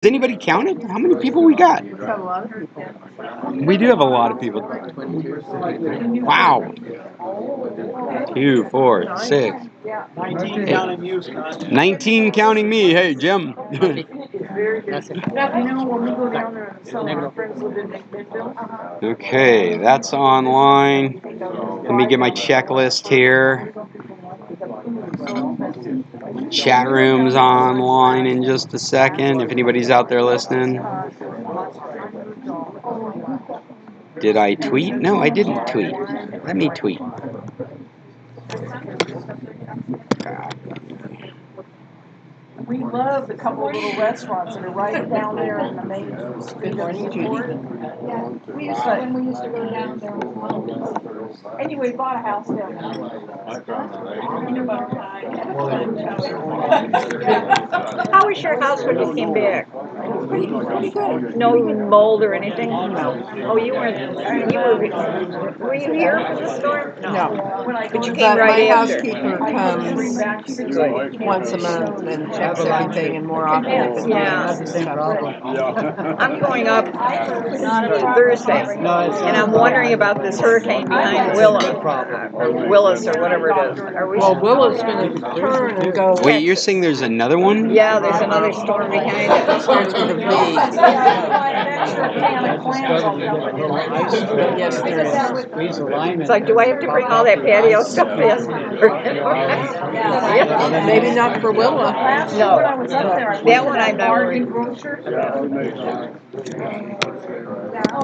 Has anybody counted how many people we got? We've got a lot of people. We do have a lot of people. Wow. 2, 4, 6. 19 counting you, Scott. 19 counting me. Hey, Jim. Okay, that's online. Let me get my checklist here. Chat room's online in just a second, if anybody's out there listening. Did I tweet? No, I didn't tweet. Let me tweet. We love the couple of little restaurants that are right down there in the main. Good morning, Judy. Yeah, we used to, when we used to go down there. Anyway, bought a house down there. How was your house when you came back? Pretty good. No mold or anything? No. Oh, you were you here for the storm? No. But you came But right my after. housekeeper comes once a month and checks everything, and more often it's Yeah. I'm going up Thursday, and I'm wondering about this hurricane behind Willa, or Willis, or whatever it is. Are we? Well, Willow's going to turn and go. Wait, you're saying there's another one? Yeah, there's another storm behind it. Starts with a V. Yes, there is. It's like, do I have to bring all that patio stuff in? Maybe not for Willa. No, that one I'm not worried.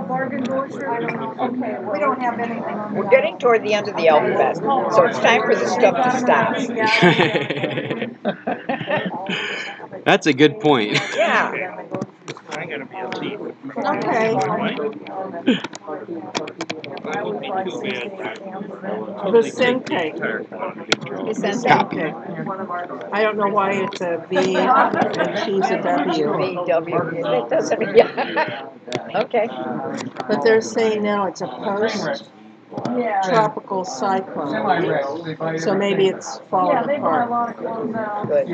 Bargain grocery. Okay, we don't have anything on. We're getting toward the end of the alphabet, so it's time for the stuff to stop. That's a good point. Yeah. I'm going to be a thief. Okay. Vicente. Copy. I don't know why it's a V and she's a W. VW. That doesn't. Yeah. Okay. But they're saying now it's a post-tropical cyclone. So maybe it's falling apart. Good.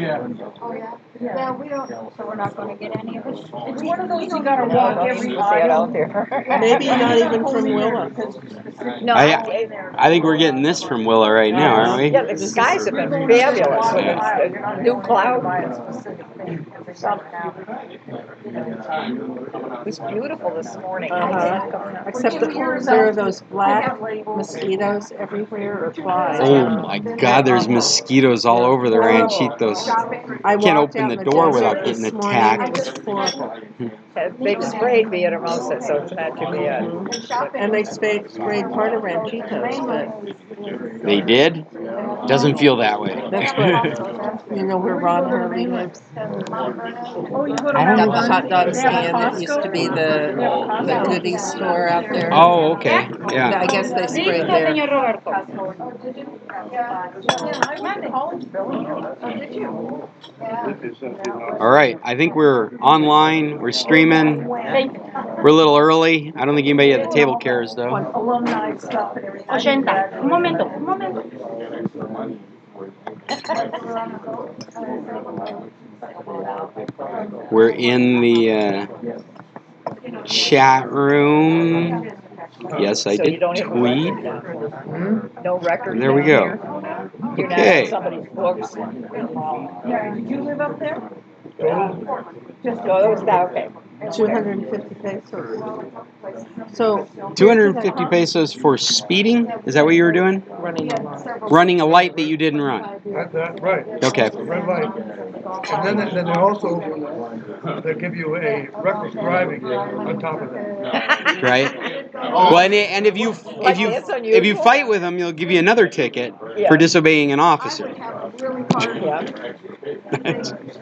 Yeah, we don't, so we're not gonna get any of it. It's one of those you gotta No, walk don't every even say it out there. Maybe not even from Willa. No, I think we're getting this from Willa right now, aren't we? yeah, the skies have been fabulous with the new cloud. It was beautiful this morning. Except there are those black mosquitoes everywhere, or flies. Oh my God, there's mosquitoes all over the ranchitos. I Can't walked open out the in the door desert without getting this morning. attacked. It was horrible. They've sprayed Villahermosa, so it's not too bad. And they sprayed part of Ranchitos, but They did? Doesn't feel that way. that's what, you know, where Ron Hurley lives. I don't Got know. the hot dog stand that used to be the goodie store out there. Oh, okay. Yeah. I guess they sprayed there. All right. I think we're online. We're streaming. We're a little early. I don't think anybody at the table cares, though. Alumni stuff and everything. 80. Un momento, un momento. We're in the chat room. Yes, I So you did don't even tweet. no record. There we down go. here. You're not Okay. on somebody's books. Yeah, did you live up there? Just those down. Okay. 250 pesos. So 250 pesos for speeding? Is that what you were doing? running along. Running a light that you didn't run. Right. Okay. Red light. And then they also they give you a reckless driving on top of that. Right. Well, and if you fight with them, you'll give you another ticket for disobeying an officer. Yeah.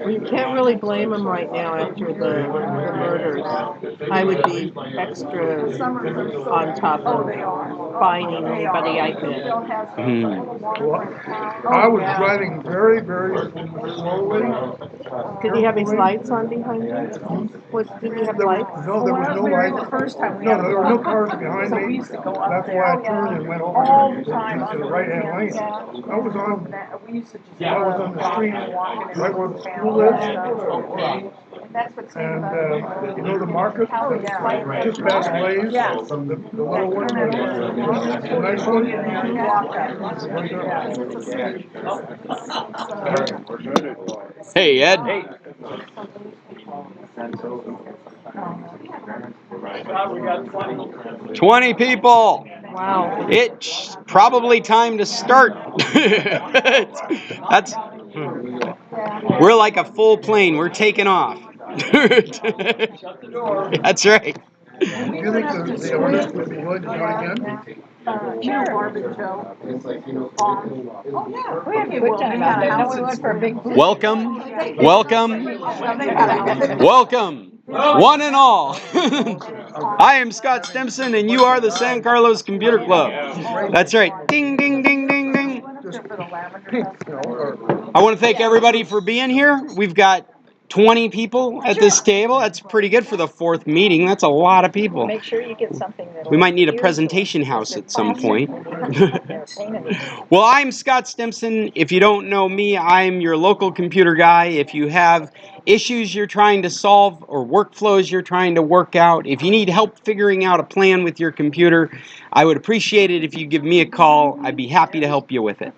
Well, you can't really blame them right now after the murders. I would be extra on top of finding anybody I could. Well, I was driving very, very slowly. Did he have his lights on behind you? Did he have lights? No, there was no light. No, there were no cars behind me. That's why I turned and went over to the right-hand lane. I was on the street, right where the school is. That's what's And, about it. you know the market, Oh, yeah. just past Lay's? Yeah. The little one, the nice one? Hey, Ed. 20 people. Wow. It's probably time to start. That's. We're like a full plane. We're taking off. That's right. Do you think the audience would be willing to join again? Barbara Joe. Oh, yeah. We had a good time out there. No, we went for a big booth. Welcome, welcome, welcome, one and all. I am Scott Stimson, and you are the San Carlos Computer Club. That's right. Ding, ding, ding, ding, ding. I want to thank everybody for being here. We've got 20 people at this table. That's pretty good for the fourth meeting. That's a lot of people. Make sure you get something that We might need a presentation house at some point. Well, I'm Scott Stimson. If you don't know me, I'm your local computer guy. If you have issues you're trying to solve or workflows you're trying to work out, if you need help figuring out a plan with your computer, I would appreciate it if you give me a call. I'd be happy to help you with it.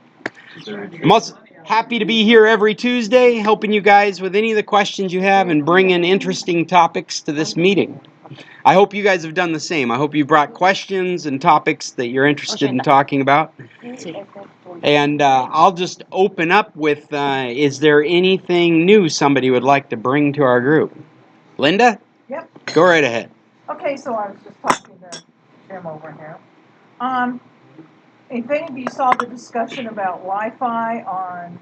I'm also happy to be here every Tuesday, helping you guys with any of the questions you have and bringing interesting topics to this meeting. I hope you guys have done the same. I hope you brought questions and topics that you're interested in talking about. And I'll just open up with, is there anything new somebody would like to bring to our group? Linda? Yep. Go right ahead. Okay, so I was just talking to Jim over here. If any of you saw the discussion about Wi-Fi on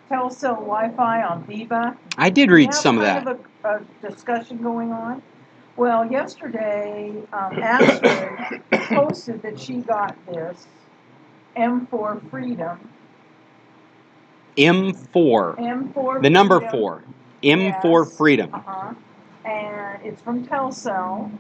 Telcel Wi-Fi on Viva, I did read some of that. Kind of a discussion going on. Well, yesterday, Astrid posted that she got this M4 Freedom. M4. M4. The number Freedom. 4. M4 Yes. Freedom. And it's from Telcel,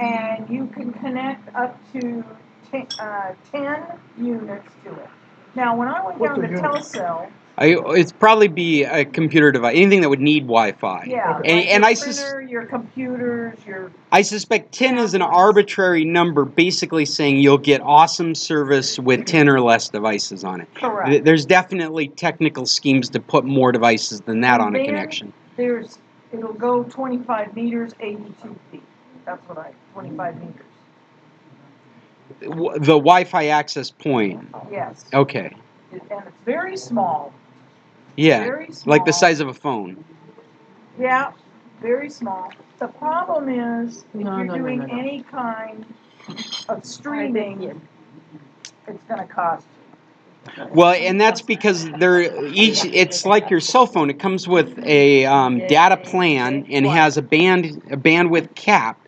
and you can connect up to 10 units to it. Now, when I went down to Telcel, It's probably be a computer device, anything that would need Wi-Fi. yeah, and like your printer, your computers, your. I suspect 10 is an arbitrary number, basically saying you'll get awesome service with 10 or less devices on it. Correct. There's definitely technical schemes to put more devices than that on a connection. It'll go 25 meters, 82 feet. That's 25 meters. The Wi-Fi access point. Yes. Okay. And it's very small. Yeah, Very small. like the size of a phone. Yeah, very small. The problem is, if you're doing any kind of streaming, it's going to cost you. Well, and that's because it's like your cell phone. It comes with a data plan and has a bandwidth cap.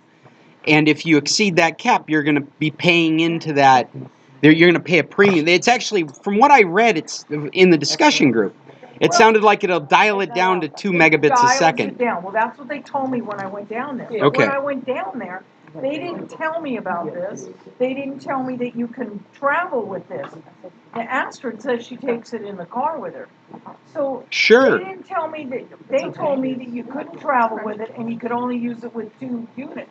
And if you exceed that cap, you're going to be paying into that. You're going to pay a premium. It's actually, from what I read, it's in the discussion group. It sounded like it'll dial it down to 2 megabits a second. It down. Well, that's what they told me when I went down there. But Okay. when I went down there, they didn't tell me about this. They didn't tell me that you can travel with this. Now, Astrid says she takes it in the car with her. So Sure. They didn't tell me that. They told me that you couldn't travel with it and you could only use it with 2 units.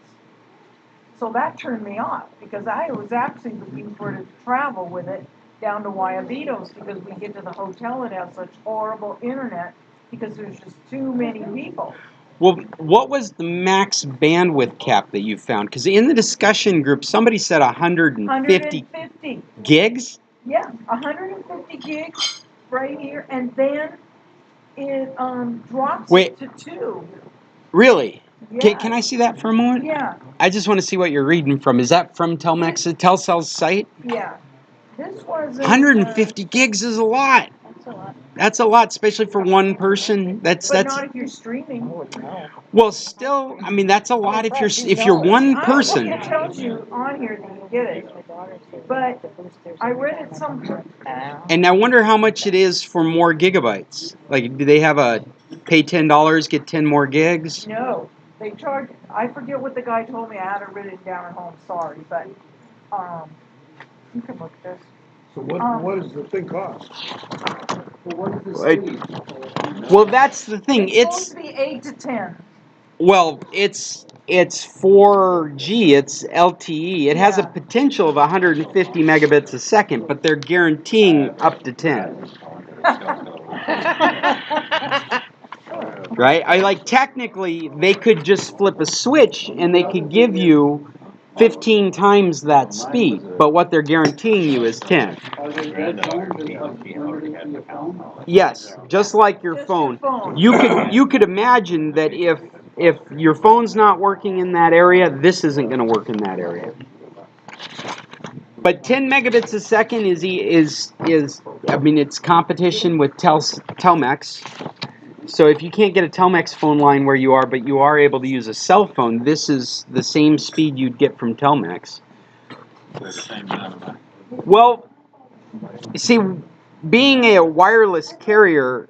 So that turned me off because I was actually looking for to travel with it down to Guayabitos because we get to the hotel and have such horrible internet because there's just too many people. Well, what was the max bandwidth cap that you found? Because in the discussion group, somebody said 150 gigs? Yeah, 150 gigs right here, and then it drops it to 2. Really? Yeah. Can I see that for a moment? Yeah. I just want to see what you're reading from. Is that from Telcel's site? Yeah. This was 150 gigs is a lot. That's a lot. That's a lot, especially for one person. But not if you're streaming. Well, still, I mean, that's a lot if you're one person. It tells you on here that you get it, but I read it somewhere. And I wonder how much it is for more gigabytes. Like, do they have a pay $10, get 10 more gigs? No, they charge. I forget what the guy told me. I had it written down at home. Sorry, but you can look at this. So what does the thing cost? Well, that's the thing. It's supposed to be 8 to 10. Well, it's 4G, it's LTE. It has a Yeah. potential of 150 megabits a second, but they're guaranteeing up to 10. Right? Technically they could just flip a switch and they could give you 15 times that speed, but what they're guaranteeing you is 10. Yes, just like your Just phone. your phone. You could imagine that if your phone's not working in that area, this isn't going to work in that area. But 10 megabits a second is I mean, it's competition with Telmex. So if you can't get a Telmex phone line where you are, but you are able to use a cell phone, this is the same speed you'd get from Telmex. Well, see, being a wireless carrier,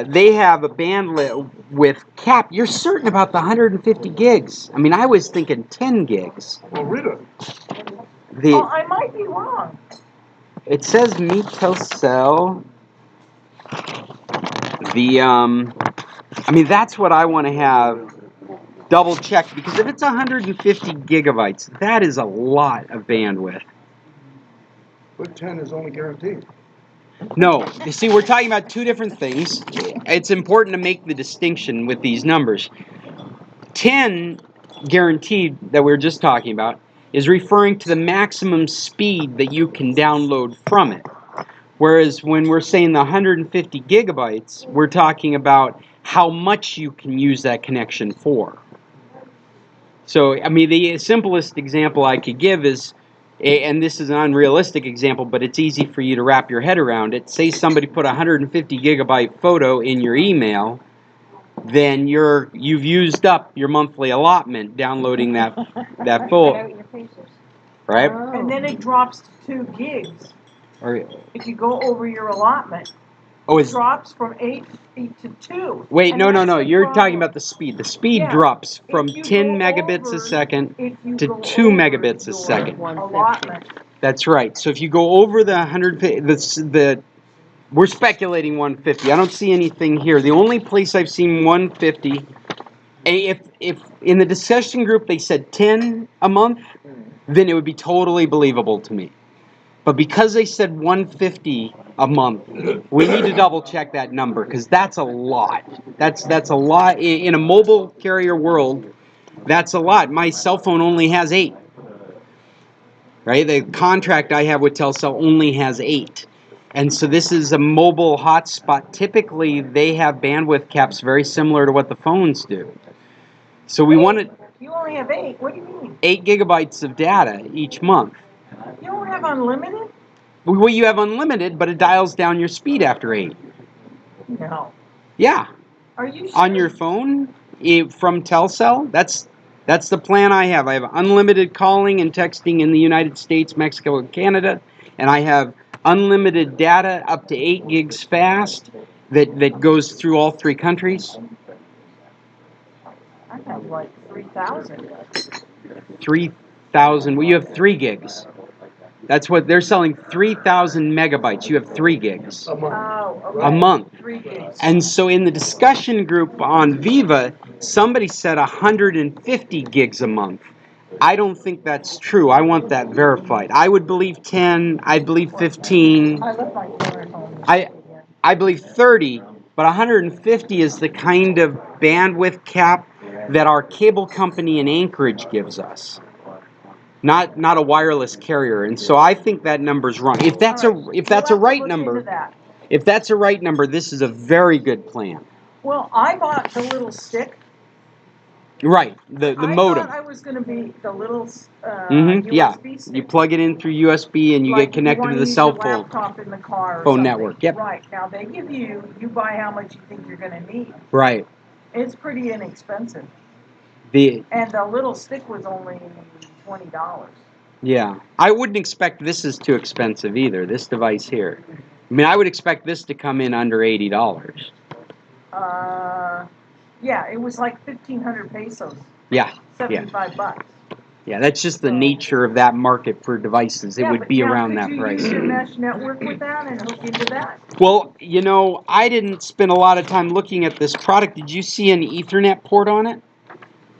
they have a bandwidth with cap. You're certain about the 150 gigs. I mean, I was thinking 10 gigs. Oh, really? I might be wrong. It says meet Telcel. I mean, that's what I want to have double checked, because if it's 150 gigabytes, that is a lot of bandwidth. But 10 is only guaranteed. No, you see, we're talking about two different things. It's important to make the distinction with these numbers. 10 guaranteed that we were just talking about is referring to the maximum speed that you can download from it. Whereas when we're saying the 150 gigabytes, we're talking about how much you can use that connection for. So, I mean, the simplest example I could give is, and this is an unrealistic example, but it's easy for you to wrap your head around it. Say somebody put a 150 gigabyte photo in your email, then you've used up your monthly allotment downloading that photo, right? And then it drops to 2 gigs. Or, If you go over your allotment, oh, it it's drops from 8 to 2. wait, And no. that's the You're problem. talking about the speed. The speed Yeah. drops from If you 10 go megabits a over- second if you to go 2 over megabits a your second. allotment. That's right. So if you go over the 150, we're speculating 150. I don't see anything here. The only place I've seen 150, if in the discussion group they said 10 a month, then it would be totally believable to me. But because they said 150 a month, we need to double check that number, because that's a lot. That's a lot in a mobile carrier world. That's a lot. My cell phone only has 8. Right? The contract I have with Telcel only has 8. And so this is a mobile hotspot. Typically, they have bandwidth caps very similar to what the phones do. So we wanted You only have 8. What do you mean? 8 gigabytes of data each month. You don't have unlimited? Well, you have unlimited, but it dials down your speed after 8. No. Yeah. Are you sure? On your phone from Telcel, that's the plan I have. I have unlimited calling and texting in the United States, Mexico, and Canada, and I have unlimited data up to 8 gigs fast that goes through all 3 countries. I have like 3,000. 3,000. Well, you have 3 gigs. That's what they're selling, 3,000 megabytes. You have 3 gigs. Oh, okay. A month. 3 gigs. And so in the discussion group on Viva, somebody said 150 gigs a month. I don't think that's true. I want that verified. I would believe 10. I believe 15. I left my phone at home. I believe 30. But 150 is the kind of bandwidth cap that our cable company in Anchorage gives us. Not a wireless carrier. And so I think that number's wrong. If that's a right number, if that's a right number, this is a very good plan. Well, I bought the little stick. Right, the modem. I thought I was going to be the little Yeah, USB stick. you plug it in through USB and you Like get connected to the cell phone laptop in the car or phone something. network. Yep. Right. Now they give you buy how much you think you're going to need. Right. It's pretty inexpensive. And the little stick was only $20. Yeah, I wouldn't expect this is too expensive either. This device here. I mean, I would expect this to come in under $80. Yeah, it was like 1,500 pesos. Yeah. 75 bucks. Yeah, that's just the nature of that market for devices. It Yeah, would but be now around could that you price. use your mesh network with that and hook into that? Well, you know, I didn't spend a lot of time looking at this product. Did you see an Ethernet port on it?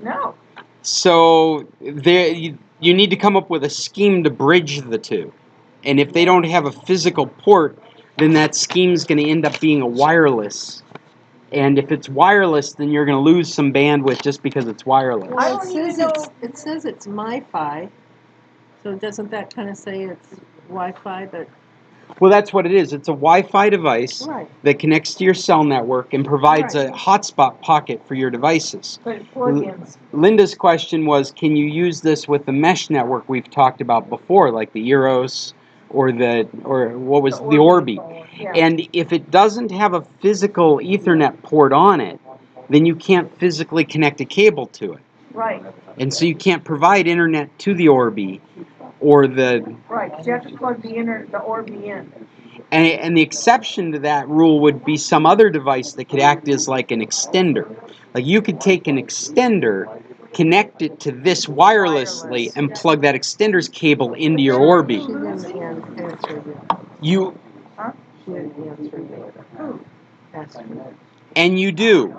No. So there, you need to come up with a scheme to bridge the two. And if they don't have a physical port, then that scheme's going to end up being a wireless. And if it's wireless, then you're going to lose some bandwidth just because it's wireless. I Well, don't even know. it says it's MiFi, so doesn't that kind of say it's Wi-Fi? But Well, that's what it is. It's a Wi-Fi device right, that connects to your cell network and provides a hotspot pocket for your devices. But plugins. Linda's question was, can you use this with the mesh network we've talked about before, like the Eros or what was the Orbi? Yeah. And if it doesn't have a physical Ethernet port on it, then you can't physically connect a cable to it. Right. And so you can't provide internet to the Orbi or the... Right, 'cause you have to plug the Orbi in. And the exception to that rule would be some other device that could act as like an extender. Like you could take an extender, connect it to this wirelessly, and plug that extender's cable into your Orbi. she didn't answer you. You Huh? She didn't answer you. Ask her. and you do.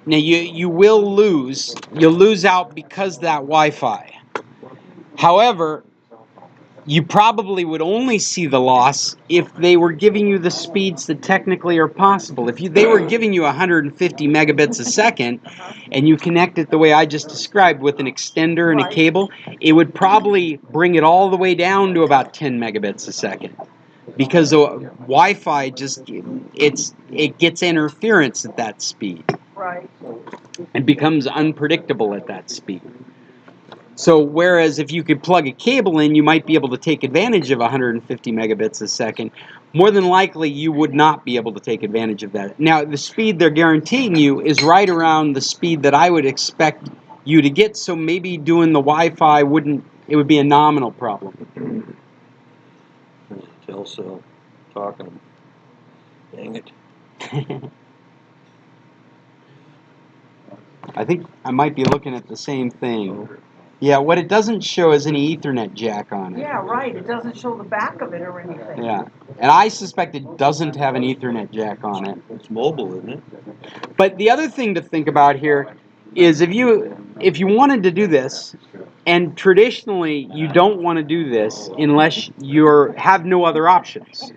Now you will lose. You'll lose out because of that Wi-Fi. However, you probably would only see the loss if they were giving you the speeds that technically are possible. If they were giving you 150 megabits a second and you connect it the way I just described with an extender and a cable, it would probably bring it all the way down to about 10 megabits a second. Because Wi-Fi just, it gets interference at that speed. Right. It becomes unpredictable at that speed. So whereas if you could plug a cable in, you might be able to take advantage of 150 megabits a second. More than likely, you would not be able to take advantage of that. Now, the speed they're guaranteeing you is right around the speed that I would expect you to get, so maybe doing the Wi-Fi it would be a nominal problem. Telcel talking. Dang it. I think I might be looking at the same thing. Yeah, what it doesn't show is any Ethernet jack on it. Yeah, right. It doesn't show the back of it or anything. Yeah, and I suspect it doesn't have an Ethernet jack on it. It's mobile, isn't it? But the other thing to think about here is if you wanted to do this, and traditionally you don't want to do this unless you have no other options.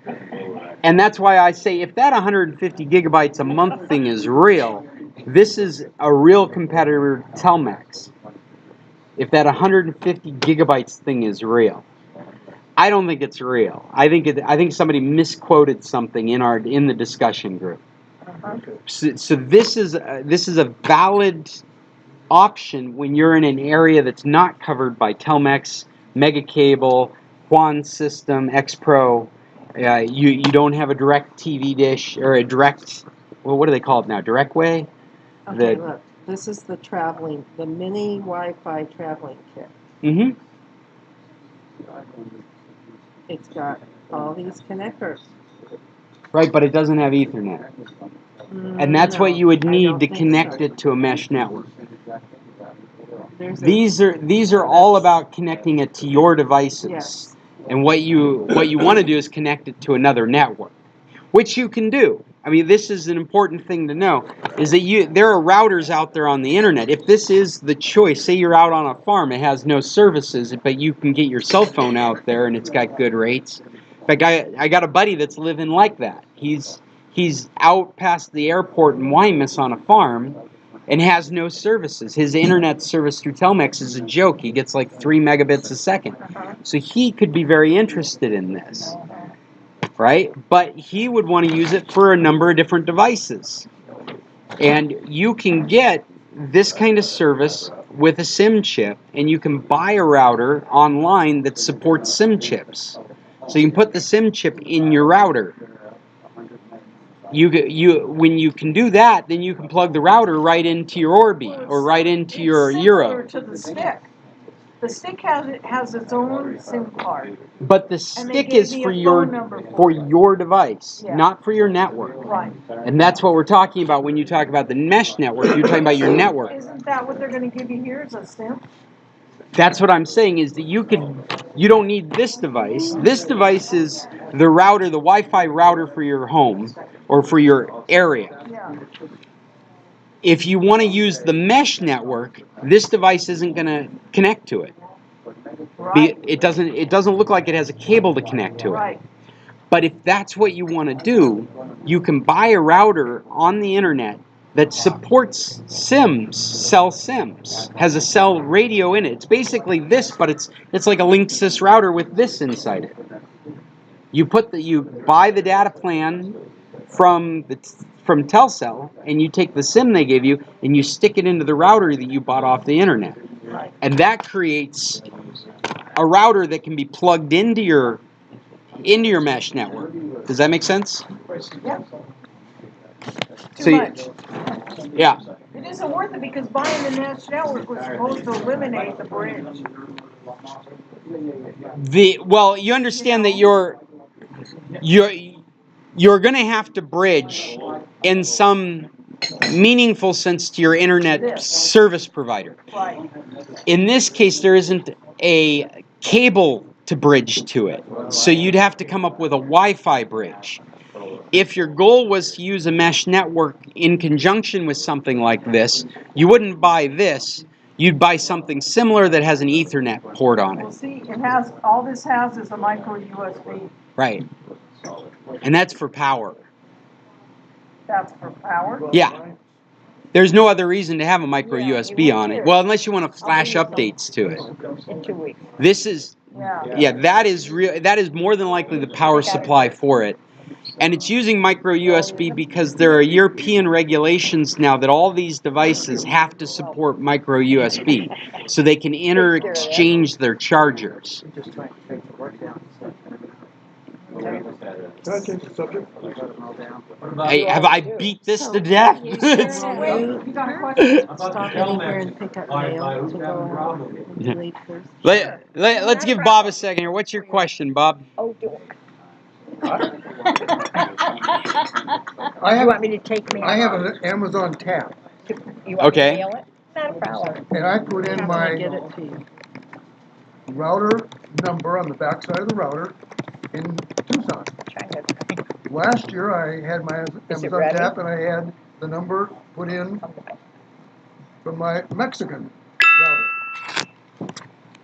And that's why I say if that 150 gigabytes a month thing is real, this is a real competitor to Telmex. If that 150 gigabytes thing is real. I don't think it's real. I think somebody misquoted something in the discussion group. So this is a valid option when you're in an area that's not covered by Telmex, Megacable, Juan System, X-Pro. You don't have a direct TV dish or a direct, well, what do they call it now? Direct way? Okay, look. This is the mini Wi-Fi traveling kit. Mm-hmm. It's got all these connectors. Right, but it doesn't have Ethernet. And that's what you would need to connect it to a mesh network. These are all about connecting it to your devices. Yes. And what you want to do is connect it to another network, which you can do. I mean, this is an important thing to know, is that there are routers out there on the internet. If this is the choice, say you're out on a farm, it has no services, but you can get your cell phone out there and it's got good rates. In fact, I got a buddy that's living like that. He's out past the airport in Wymus on a farm and has no services. His internet service through Telmex is a joke. He gets like 3 megabits a second. So he could be very interested in this. Right? But he would want to use it for a number of different devices. And you can get this kind of service with a SIM chip, and you can buy a router online that supports SIM chips. So you can put the SIM chip in your router. When you can do that, then you can plug the router right into your Orbi or right into your Euro. It's similar to the stick. The stick has its own SIM card. But the stick is for your device, not for your network. Right. And that's what we're talking about when you talk about the mesh network. You're talking about your network. Isn't that what they're going to give you here is a SIM? That's what I'm saying is that you don't need this device. This device is the router, the Wi-Fi router for your home or for your area. Yeah, If you want to use the mesh network, this device isn't going to connect to it. right, It doesn't look like it has a cable to connect to it. right. But if that's what you want to do, you can buy a router on the internet that supports cell SIMs, has a cell radio in it. It's basically this, but it's like a Linksys router with this inside it. You buy the data plan from Telcel, and you take the SIM they gave you, and you stick it into the router that you bought off the internet, and that creates a router that can be plugged into your mesh network. Does that make sense? Yeah. Too So much. Yeah. It isn't worth it because buying the mesh network was supposed to eliminate the bridge. Well, you understand that you're going to have to bridge in some meaningful sense to your internet service provider. Right. In this case, there isn't a cable to bridge to it, so you'd have to come up with a Wi-Fi bridge. If your goal was to use a mesh network in conjunction with something like this, you wouldn't buy this. You'd buy something similar that has an Ethernet port on Well, it. see, all this has is a micro USB. Right. And that's for power. That's for power? Yeah. There's no other reason to have a micro USB on it. Well, unless you want to flash updates to it. In 2 weeks. This is, that is real. That is more than likely the power supply for it. And it's using micro USB because there are European regulations now that all these devices have to support micro USB so they can interexchange their chargers. Can I change the subject? Have I beat this to death? Wait, you got a question? Stop anywhere and pick up mail to go out and be late first. Let's give Bob a second here. What's your question, Bob? Oh, do I you have, want me to take me? I have an Amazon tap, You want Okay. me to mail it? Not a problem. and I put in How can I get my it to you? router number on the backside of the router in Tucson. Trying to. Last year, I had my Is it Amazon ready? tap, and I had the number put in from my Mexican router.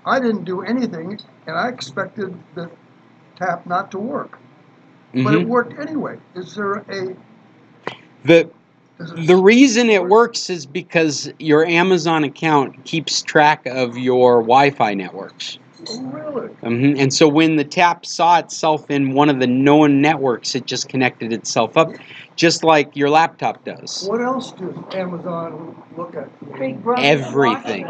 I didn't do anything, and I expected the tap not to work, but it worked anyway. Is there a... The reason it works is because your Amazon account keeps track of your Wi-Fi networks. Oh, really? And so when the tap saw itself in one of the known networks, it just connected itself up, just like your laptop does. What else does Amazon look at? Big brother. Everything.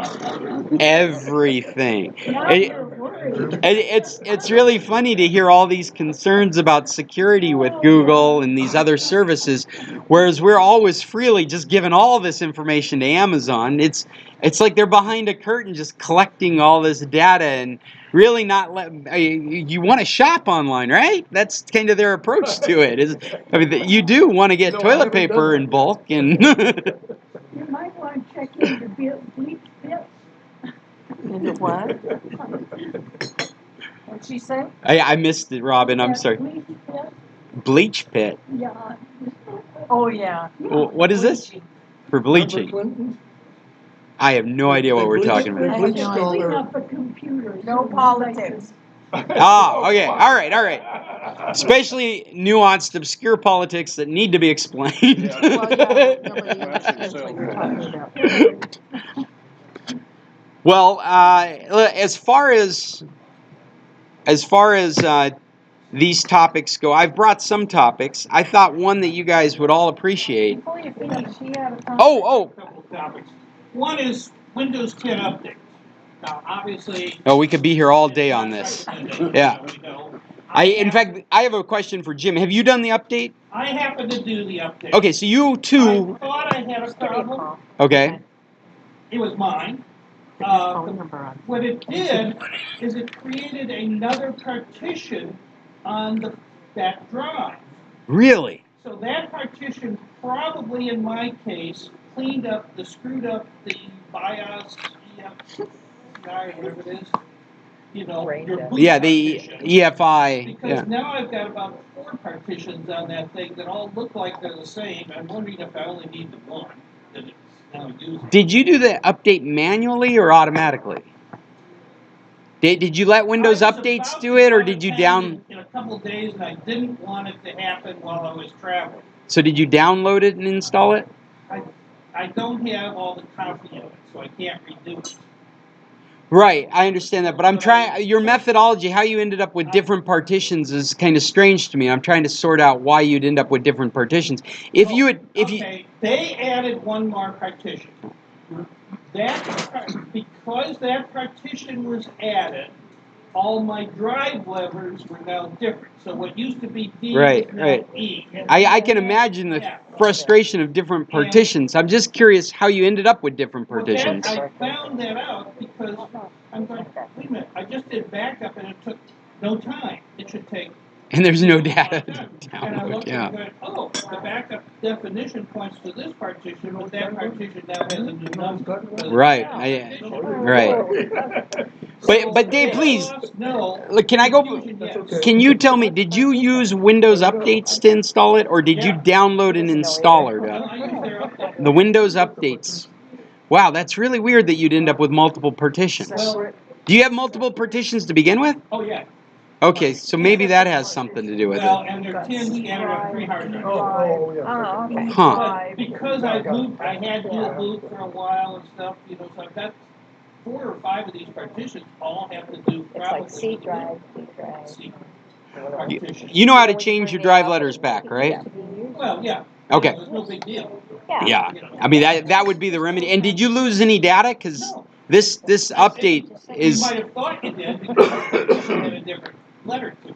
Everything. Now you're worried. It's really funny to hear all these concerns about security with Google and these other services, whereas we're always freely just giving all this information to Amazon. It's like they're behind a curtain just collecting all this data and really not you want to shop online, right? That's kind of their approach to it. You do want to get toilet paper in bulk and You might want to check into bleach pits. Into what? What'd she say? I missed it, Robin. I'm sorry. Bleach pit? Bleach pit. Yeah. Oh, yeah. What is this? For bleaching. Clinton? I have no idea what we're talking I about. have Bleached no all idea. Clean their... up a computer. No politics. Ah, okay. All right. Especially nuanced, obscure politics that need to be explained. Well, yeah, nobody understands what you're talking about. Well, as far as these topics go, I've brought some topics. I thought one that you guys would all appreciate. Before you finish, she had a comment. Oh. Couple topics. One is Windows 10 updates. Now, obviously. Oh, we could be here all day on this. Yeah. In fact, I have a question for Jim. Have you done the update? I happened to do the update. Okay, so you too. I thought I had a problem. Okay. It was mine. Put your phone number on. What it did is it created another partition on that drive. Really? So that partition probably, in my case, screwed up the BIOS EFI, whatever it is, you know, your boot Yeah, the partition. EFI. Because Yeah. now I've got about 4 partitions on that thing that all look like they're the same. I'm wondering if I only need the one that it's now using. Did you do the update manually or automatically? Did you let Windows I was Updates about do to it, or run a did you pen in a couple of days, and I didn't want it to happen while I was traveling. So did you download it and install it? I don't have all the copy of it, so I can't redo it. Right, I understand that, but I'm trying. Your methodology, how you ended up with different partitions, is kind of strange to me. I'm trying to sort out why you'd end up with different partitions. If you had, Okay, they added one more partition. Because that partition was added, all my drive levers were now different. So what used to be D is now E. I can imagine the frustration of different partitions. I'm just curious how you ended up with different partitions. I found that out because I'm going, wait a minute, I just did backup and it took no time. It should take. And there's no data to And I download. looked Yeah. and going, oh, the backup definition points to this partition, but that partition now has a new number. Right. Right. But Dave, please. Look, can I go? Can you tell me? Did you use Windows Updates to install it, or did you download an installer? The Windows Updates. Wow, that's really weird that you'd end up with multiple partitions. Do you have multiple partitions to begin with? Oh, yeah. Okay, so maybe that has something to do with Well, it. and there are 10 scattered on 3 hard drives. Oh, yeah. Oh, okay. Huh. But because I had dual boot for a while and stuff, you know, so I've got 4 or 5 of these partitions all have to do It's probably like C with drive, D drive. C partition. You know how to change your drive letters back, right? Well, yeah. Okay. You know, it's no big deal. Yeah. I mean, that would be the remedy. And did you lose any data? Because this update You is... might have thought you did because the partition had a different letter to it.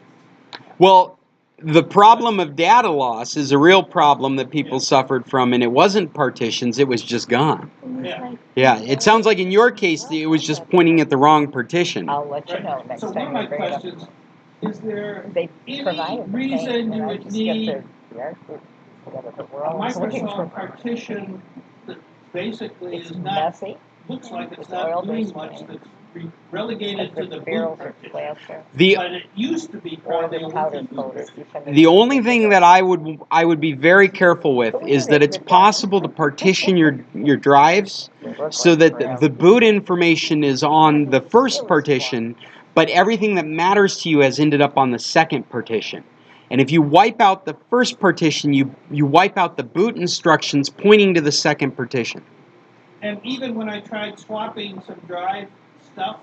Well, the problem of data loss is a real problem that people suffered from, and it wasn't partitions, it was just gone. Yeah. Yeah, it sounds like in your case, it was just pointing at the wrong partition. I'll let you know next So one time of my I bring it up. questions, is there They any provided the reason thing, you and I would just get need the art group together, but we're a always looking for. Microsoft partition that basically It's is not, messy. looks like it's It's not oil doing based much, paint. that's relegated to the boot barrels are partition. plaster. But it used to be Or probably the a powder wiki coated. boot. The only thing that I would be very careful with is that it's possible to partition your drives so that the boot information is on the first partition, but everything that matters to you has ended up on the second partition. And if you wipe out the first partition, you wipe out the boot instructions pointing to the second partition. And even when I tried swapping some drive stuff,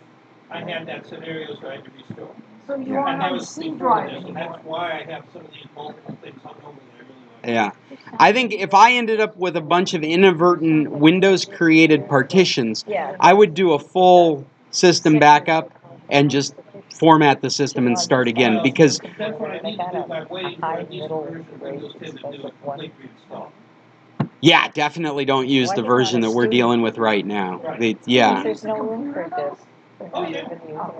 I had that scenario, so I had to restore. So you aren't And that on was C before drive this, and anymore. that's why I have some of these multiple things hung over that I really like. Yeah. I think if I ended up with a bunch of inadvertent Windows-created partitions, I would do a full system backup and just format the system and start again, because That's what I need to do by waiting for a decent version of Windows 10 to do a complete reinstall. yeah, definitely don't use the version that we're dealing with right now. Yeah. There's no room for this. Oh, yeah.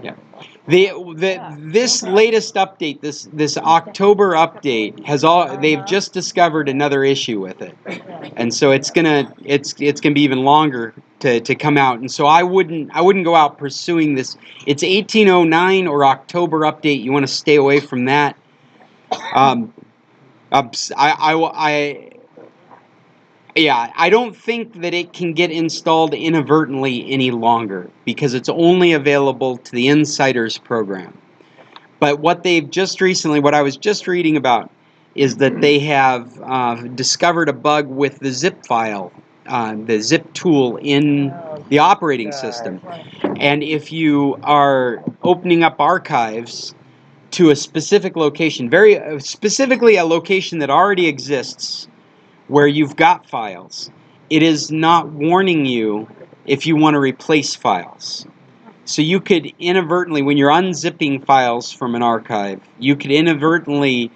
Yeah. This latest update, this October update they've just discovered another issue with it. And so it's gonna be even longer to come out. And so I wouldn't go out pursuing this. It's 1809 or October update. You want to stay away from that. I don't think that it can get installed inadvertently any longer because it's only available to the Insiders program. But what I was just reading about, is that they have discovered a bug with the zip file, the zip tool in the operating system. And if you are opening up archives to a specific location, very specifically a location that already exists, where you've got files, it is not warning you if you want to replace files. So you could inadvertently, when you're unzipping files from an archive, you could inadvertently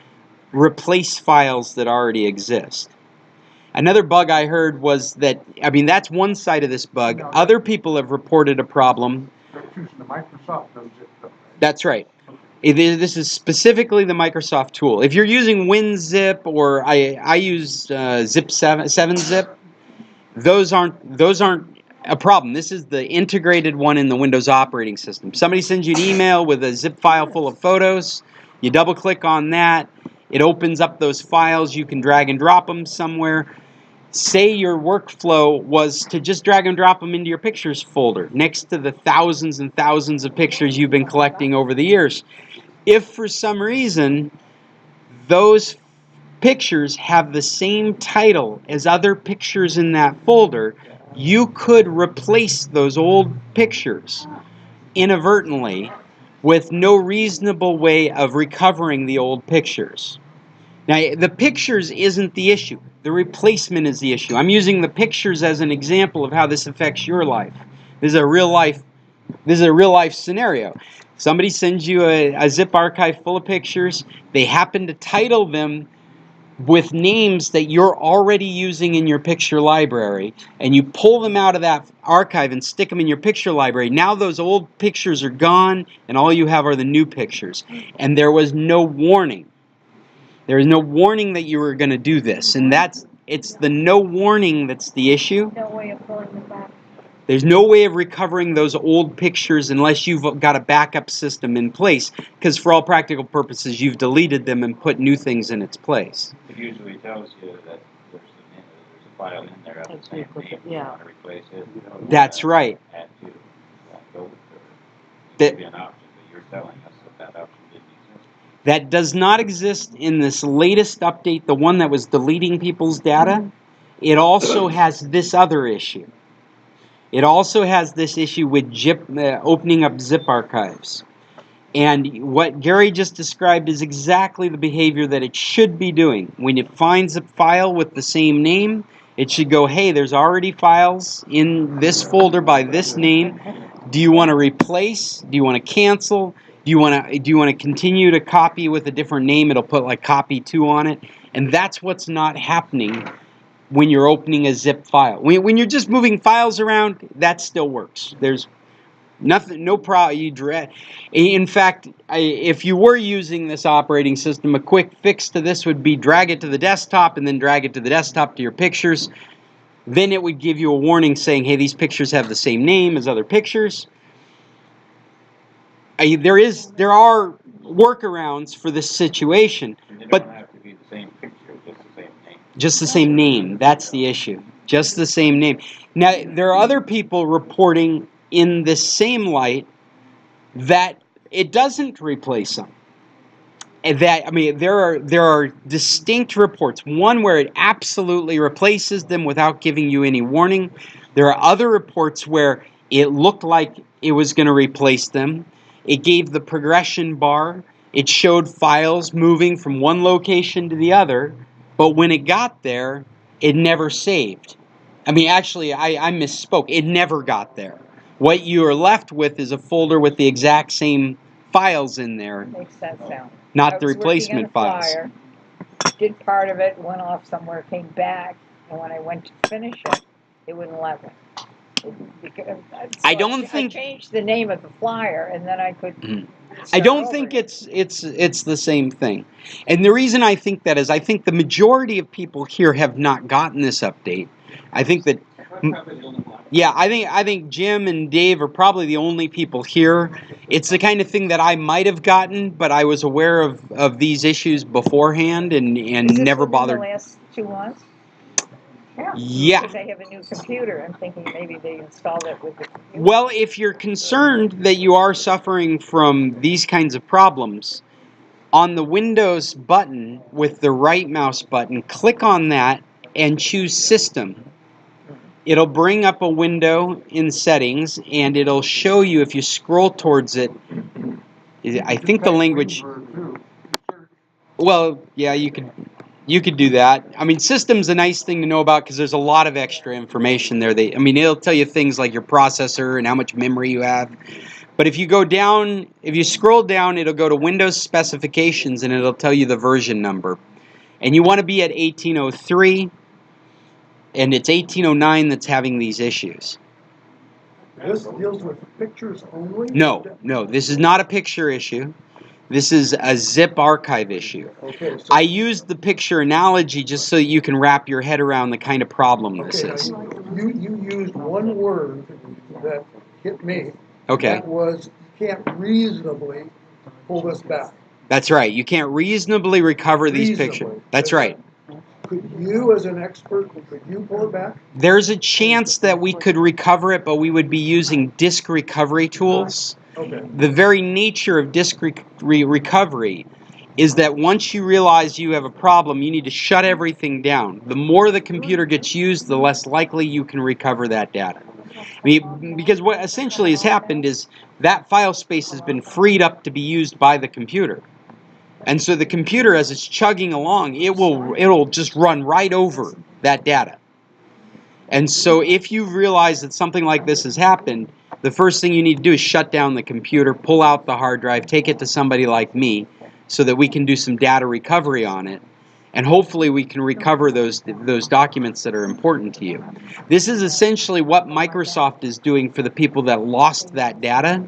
replace files that already exist. Another bug I heard was that, that's one side of this bug. Other people have reported a problem. They're choosing the Microsoft knows it, though. That's right. This is specifically the Microsoft tool. If you're using WinZip, or I use Zip 7-Zip, those aren't a problem. This is the integrated one in the Windows operating system. Somebody sends you an email with a zip file full of photos. You double click on that. It opens up those files. You can drag and drop them somewhere. Say your workflow was to just drag and drop them into your pictures folder next to the thousands and thousands of pictures you've been collecting over the years. If for some reason those pictures have the same title as other pictures in that folder, you could replace those old pictures inadvertently with no reasonable way of recovering the old pictures. Now, the pictures isn't the issue. The replacement is the issue. I'm using the pictures as an example of how this affects your life. This is a real life scenario. Somebody sends you a zip archive full of pictures. They happen to title them with names that you're already using in your picture library, and you pull them out of that archive and stick them in your picture library. Now those old pictures are gone, and all you have are the new pictures. And there was no warning. There is no warning that you were going to do this, and it's the no warning that's the issue. No way of pulling them back. There's no way of recovering those old pictures unless you've got a backup system in place, because for all practical purposes, you've deleted them and put new things in its place. It usually tells you that there's a file in there of the same name. You Yeah. want to replace it. That's right. Add to go That- could be an option, but you're telling us that option didn't exist. That does not exist in this latest update, the one that was deleting people's data. It also has this other issue. It also has this issue with opening up zip archives. And what Gary just described is exactly the behavior that it should be doing. When it finds a file with the same name, it should go, hey, there's already files in this folder by this name. Do you want to replace? Do you want to cancel? Do you want to continue to copy with a different name? It'll put like copy 2 on it. And that's what's not happening when you're opening a zip file. When you're just moving files around, that still works. There's nothing, no problem. In fact, if you were using this operating system, a quick fix to this would be drag it to the desktop and then drag it to the desktop to your pictures. Then it would give you a warning saying, hey, these pictures have the same name as other pictures. There are workarounds for this situation, And it but don't have to be the same picture, just the same name. just the same name. That's the issue. Just the same name. Now, there are other people reporting in this same light that it doesn't replace them. And there are distinct reports. One where it absolutely replaces them without giving you any warning. There are other reports where it looked like it was going to replace them. It gave the progression bar. It showed files moving from one location to the other. But when it got there, it never saved. Actually, I misspoke. It never got there. What you are left with is a folder with the exact same files in there, Makes sense now. not the replacement I was files. working on a flyer, did part of it, went off somewhere, came back, and when I went to finish it, it wouldn't let me. I don't I think- changed the name of the flyer, and then I could. I start don't over think again. it's the same thing. And the reason I think that is I think the majority of people here have not gotten this update. I think that I think Jim and Dave are probably the only people here. It's the kind of thing that I might have gotten, but I was aware of these issues beforehand and Is this never within bothered. the last 2 months? Yeah. Because they have a new computer. I'm thinking maybe they installed it with the computer. Well, if you're concerned that you are suffering from these kinds of problems, on the Windows button with the right mouse button, click on that and choose System. It'll bring up a window in Settings, and it'll show you, if you scroll towards it, I think the language... Well, yeah, you could do that. System's a nice thing to know about because there's a lot of extra information there. It'll tell you things like your processor and how much memory you have. But if you scroll down, it'll go to Windows Specifications and it'll tell you the version number. And you want to be at 1803, and it's 1809 that's having these issues. This deals with pictures only? No, this is not a picture issue. This is a zip archive issue. Okay, so, I used the picture analogy just so that you can wrap your head around the kind of problem this okay, is. you used one word that hit me. Okay. That was, you can't reasonably pull this back. That's right. You can't reasonably recover these Reasonably. pictures. That's right. Could you, as an expert, could you pull it back? There's a chance that we could recover it, but we would be using disk recovery tools. Okay. The very nature of disk recovery is that once you realize you have a problem, you need to shut everything down. The more the computer gets used, the less likely you can recover that data. I mean, because what essentially has happened is that file space has been freed up to be used by the computer. And so the computer, as it's chugging along, it'll just run right over that data. And so if you realize that something like this has happened, the first thing you need to do is shut down the computer, pull out the hard drive, take it to somebody like me so that we can do some data recovery on it. And hopefully we can recover those documents that are important to you. This is essentially what Microsoft is doing for the people that lost that data,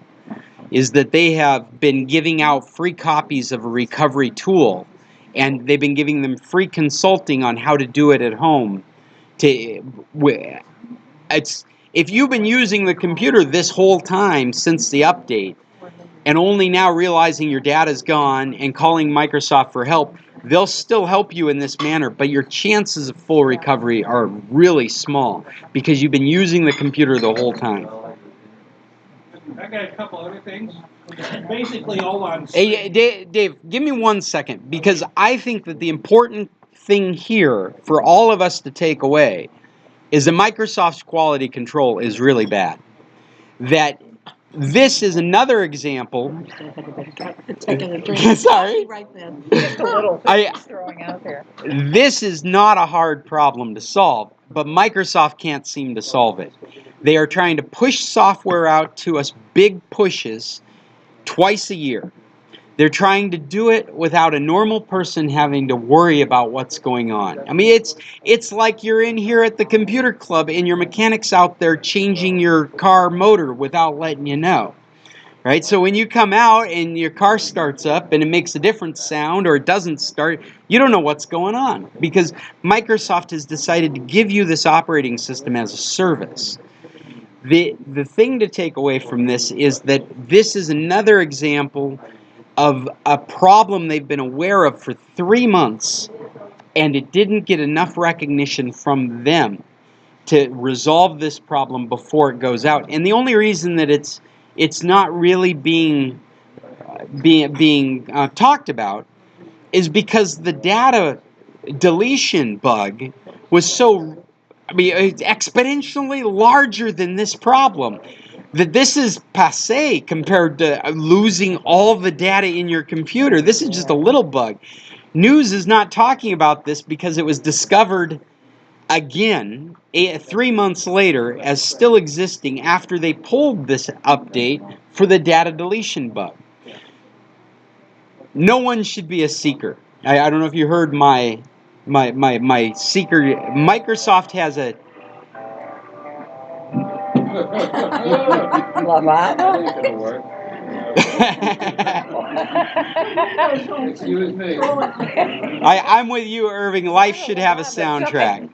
is that they have been giving out free copies of a recovery tool, and they've been giving them free consulting on how to do it at home. If you've been using the computer this whole time since the update, and only now realizing your data's gone and calling Microsoft for help, they'll still help you in this manner, but your chances of full recovery are really small because you've been using the computer the whole time. I got a couple other things. Basically, all on. Hey, Dave, give me 1 second, because I think that the important thing here for all of us to take away is that Microsoft's quality control is really bad. That this is another example. Taking a drink. Sorry. Right then. Just a little thing he's throwing out there. This is not a hard problem to solve, but Microsoft can't seem to solve it. They are trying to push software out to us, big pushes, twice a year. They're trying to do it without a normal person having to worry about what's going on. I mean, it's like you're in here at the computer club and your mechanic's out there changing your car motor without letting you know. Right? So when you come out and your car starts up and it makes a different sound or it doesn't start, you don't know what's going on because Microsoft has decided to give you this operating system as a service. The thing to take away from this is that this is another example of a problem they've been aware of for 3 months, and it didn't get enough recognition from them to resolve this problem before it goes out. And the only reason that it's not really being talked about is because the data deletion bug was so, it's exponentially larger than this problem. That this is passé compared to losing all the data in your computer. This is just a little bug. News is not talking about this because it was discovered again 3 months later as still existing after they pulled this update for the data deletion bug. No one should be a seeker. I don't know if you heard my seeker. Microsoft has a Excuse me. I'm with you, Irving. Life should have a soundtrack.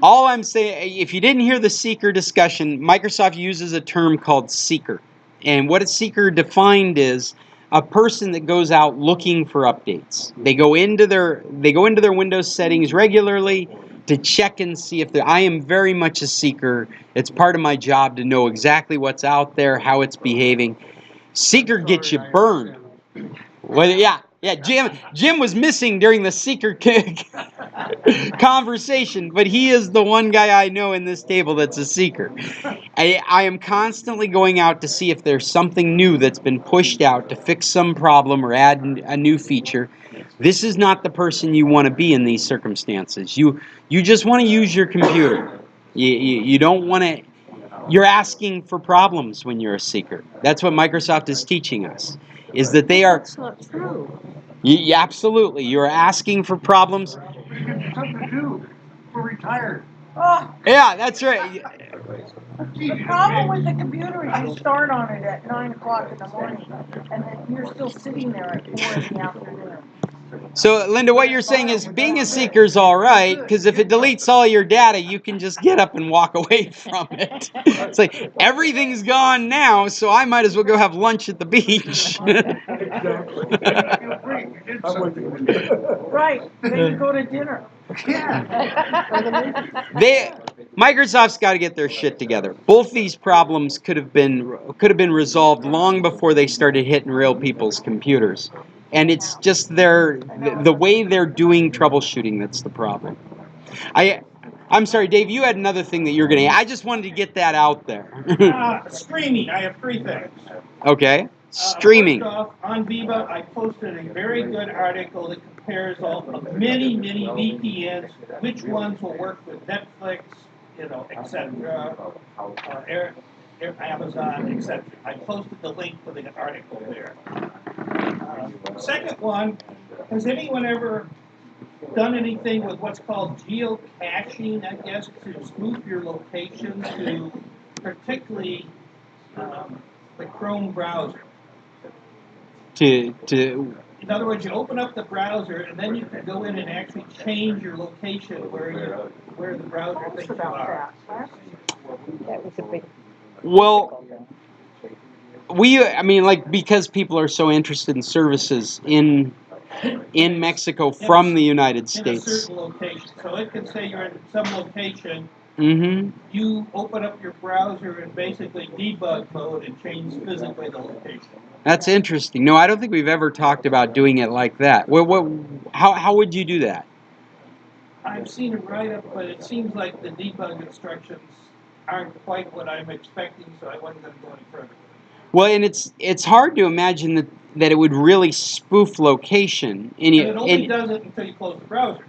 All I'm saying, if you didn't hear the seeker discussion, Microsoft uses a term called seeker. And what a seeker defined is a person that goes out looking for updates. They go into their Windows settings regularly to check and see if I am very much a seeker. It's part of my job to know exactly what's out there, how it's behaving. Seeker gets you burned. Well, yeah, Jim was missing during the seeker conversation, but he is the one guy I know in this table that's a seeker. I am constantly going out to see if there's something new that's been pushed out to fix some problem or add a new feature. This is not the person you want to be in these circumstances. You just want to use your computer. You don't want to. You're asking for problems when you're a seeker. That's what Microsoft is teaching us. Is that they are. That's not true. Absolutely. You're asking for problems. Something to do. We're retired. Oh, Yeah, that's right. the problem with the computer is you start on it at 9 o'clock in the morning, and then you're still sitting there at 4 in the afternoon. So, Linda, what you're saying is being a seeker's all right, because if it deletes all your data, you can just get up and walk away from it. It's like, everything's gone now, so I might as well go have lunch at the beach. Right, then you go to dinner. Microsoft's got to get their shit together. Both these problems could have been resolved long before they started hitting real people's computers. And it's just the way they're doing troubleshooting that's the problem. I'm sorry, Dave, you had another thing that you're going to... I just wanted to get that out there. Streaming, I have three things. Okay. Streaming. First off, on Viva, I posted a very good article that compares all the many VPNs, which ones will work with Netflix, etc., Amazon, etc. I posted the link for the article there. Second one, has anyone ever done anything with what's called geocaching, I guess, to spoof your location to particularly the Chrome browser? In other words, you open up the browser and then you can go in and actually change your location where the browser thinks you are. That was a big. Well, because people are so interested in services in Mexico from the United States. In a certain location. So it can say you're in some location. Mm-hmm. You open up your browser in basically debug mode and change physically the location. That's interesting. No, I don't think we've ever talked about doing it like that. How would you do that? I've seen a write-up, but it seems like the debug instructions aren't quite what I'm expecting, so I wasn't going to go any further. Well, and it's hard to imagine that it would really spoof location. And it only does it until you close the browser.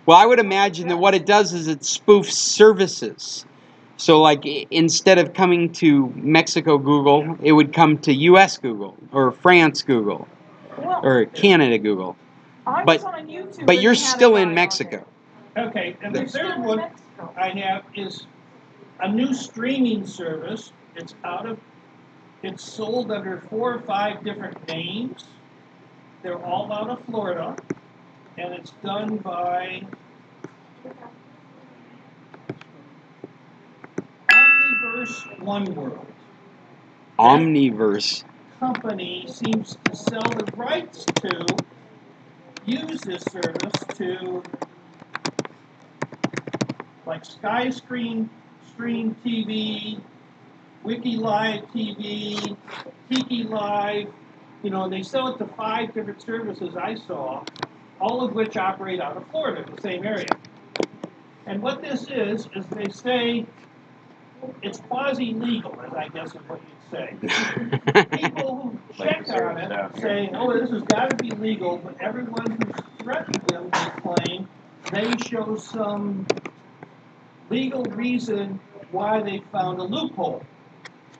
Well, I would imagine that what it does is it spoofs services. So, like, instead of coming to Mexico Google, it would come to U.S. Google or France Google or Canada Google. But you're still in Mexico. Okay, and the third one I have is a new streaming service. It's sold under 4 or 5 different names. They're all out of Florida, and it's done by Omniverse One World. Omniverse. Company seems to sell the rights to use this service to, like, Skyscreen Stream TV, Wiki Live TV, Tiki Live, they sell it to 5 different services I saw, all of which operate out of Florida, the same area. And what this is they say it's quasi-legal, as I guess is what you'd say. People who check on it say, this has got to be legal, but everyone who's threatened them, they claim, they show some legal reason why they found a loophole.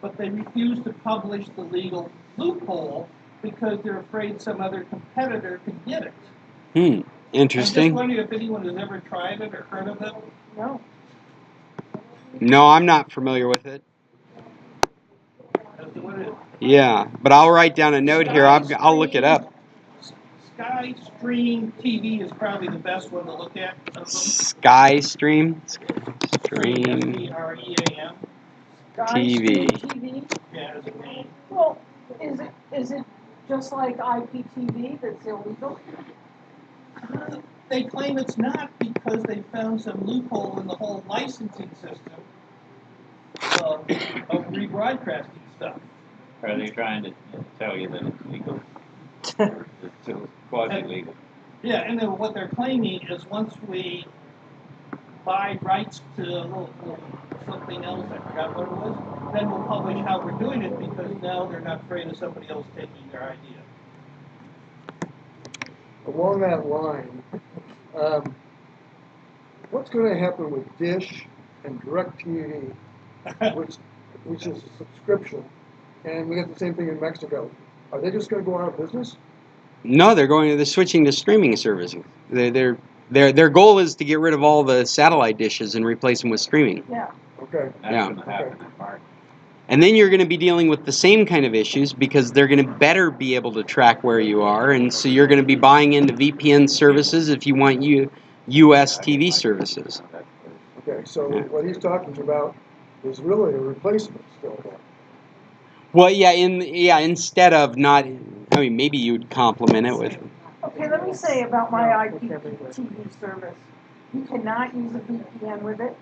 But they refuse to publish the legal loophole because they're afraid some other competitor could get it. Interesting. I'm just wondering if anyone has ever tried it or heard of it. No. No, I'm not familiar with it. Yeah, but I'll write down a note here. I'll look it up. Skystream TV is probably the best one to look at. Skystream? Stream S-T-R-E-A-M. TV. Yeah, as a name. Well, is it just like IPTV that's illegal? They claim it's not because they found some loophole in the whole licensing system of rebroadcasting stuff. Are they trying to tell you that it's legal? It's quasi-legal. Yeah, and then what they're claiming is once we buy rights to something else, I forgot what it was, then we'll publish how we're doing it because now they're not afraid of somebody else taking their idea. Along that line, what's going to happen with Dish and DirecTV, which is a subscription, and we got the same thing in Mexico? Are they just going to go out of business? No, they're switching to streaming services. They're Their goal is to get rid of all the satellite dishes and replace them with streaming. Yeah. Okay. That's Yeah. gonna happen in March. And then you're going to be dealing with the same kind of issues because they're going to better be able to track where you are, and so you're going to be buying into VPN services if you want U.S. TV services. Okay, so Yeah. what he's talking about is really a replacement still then. Well, instead of not, I mean, maybe you'd complement it with. Okay, let me say about my IPTV service. You cannot use a VPN with it.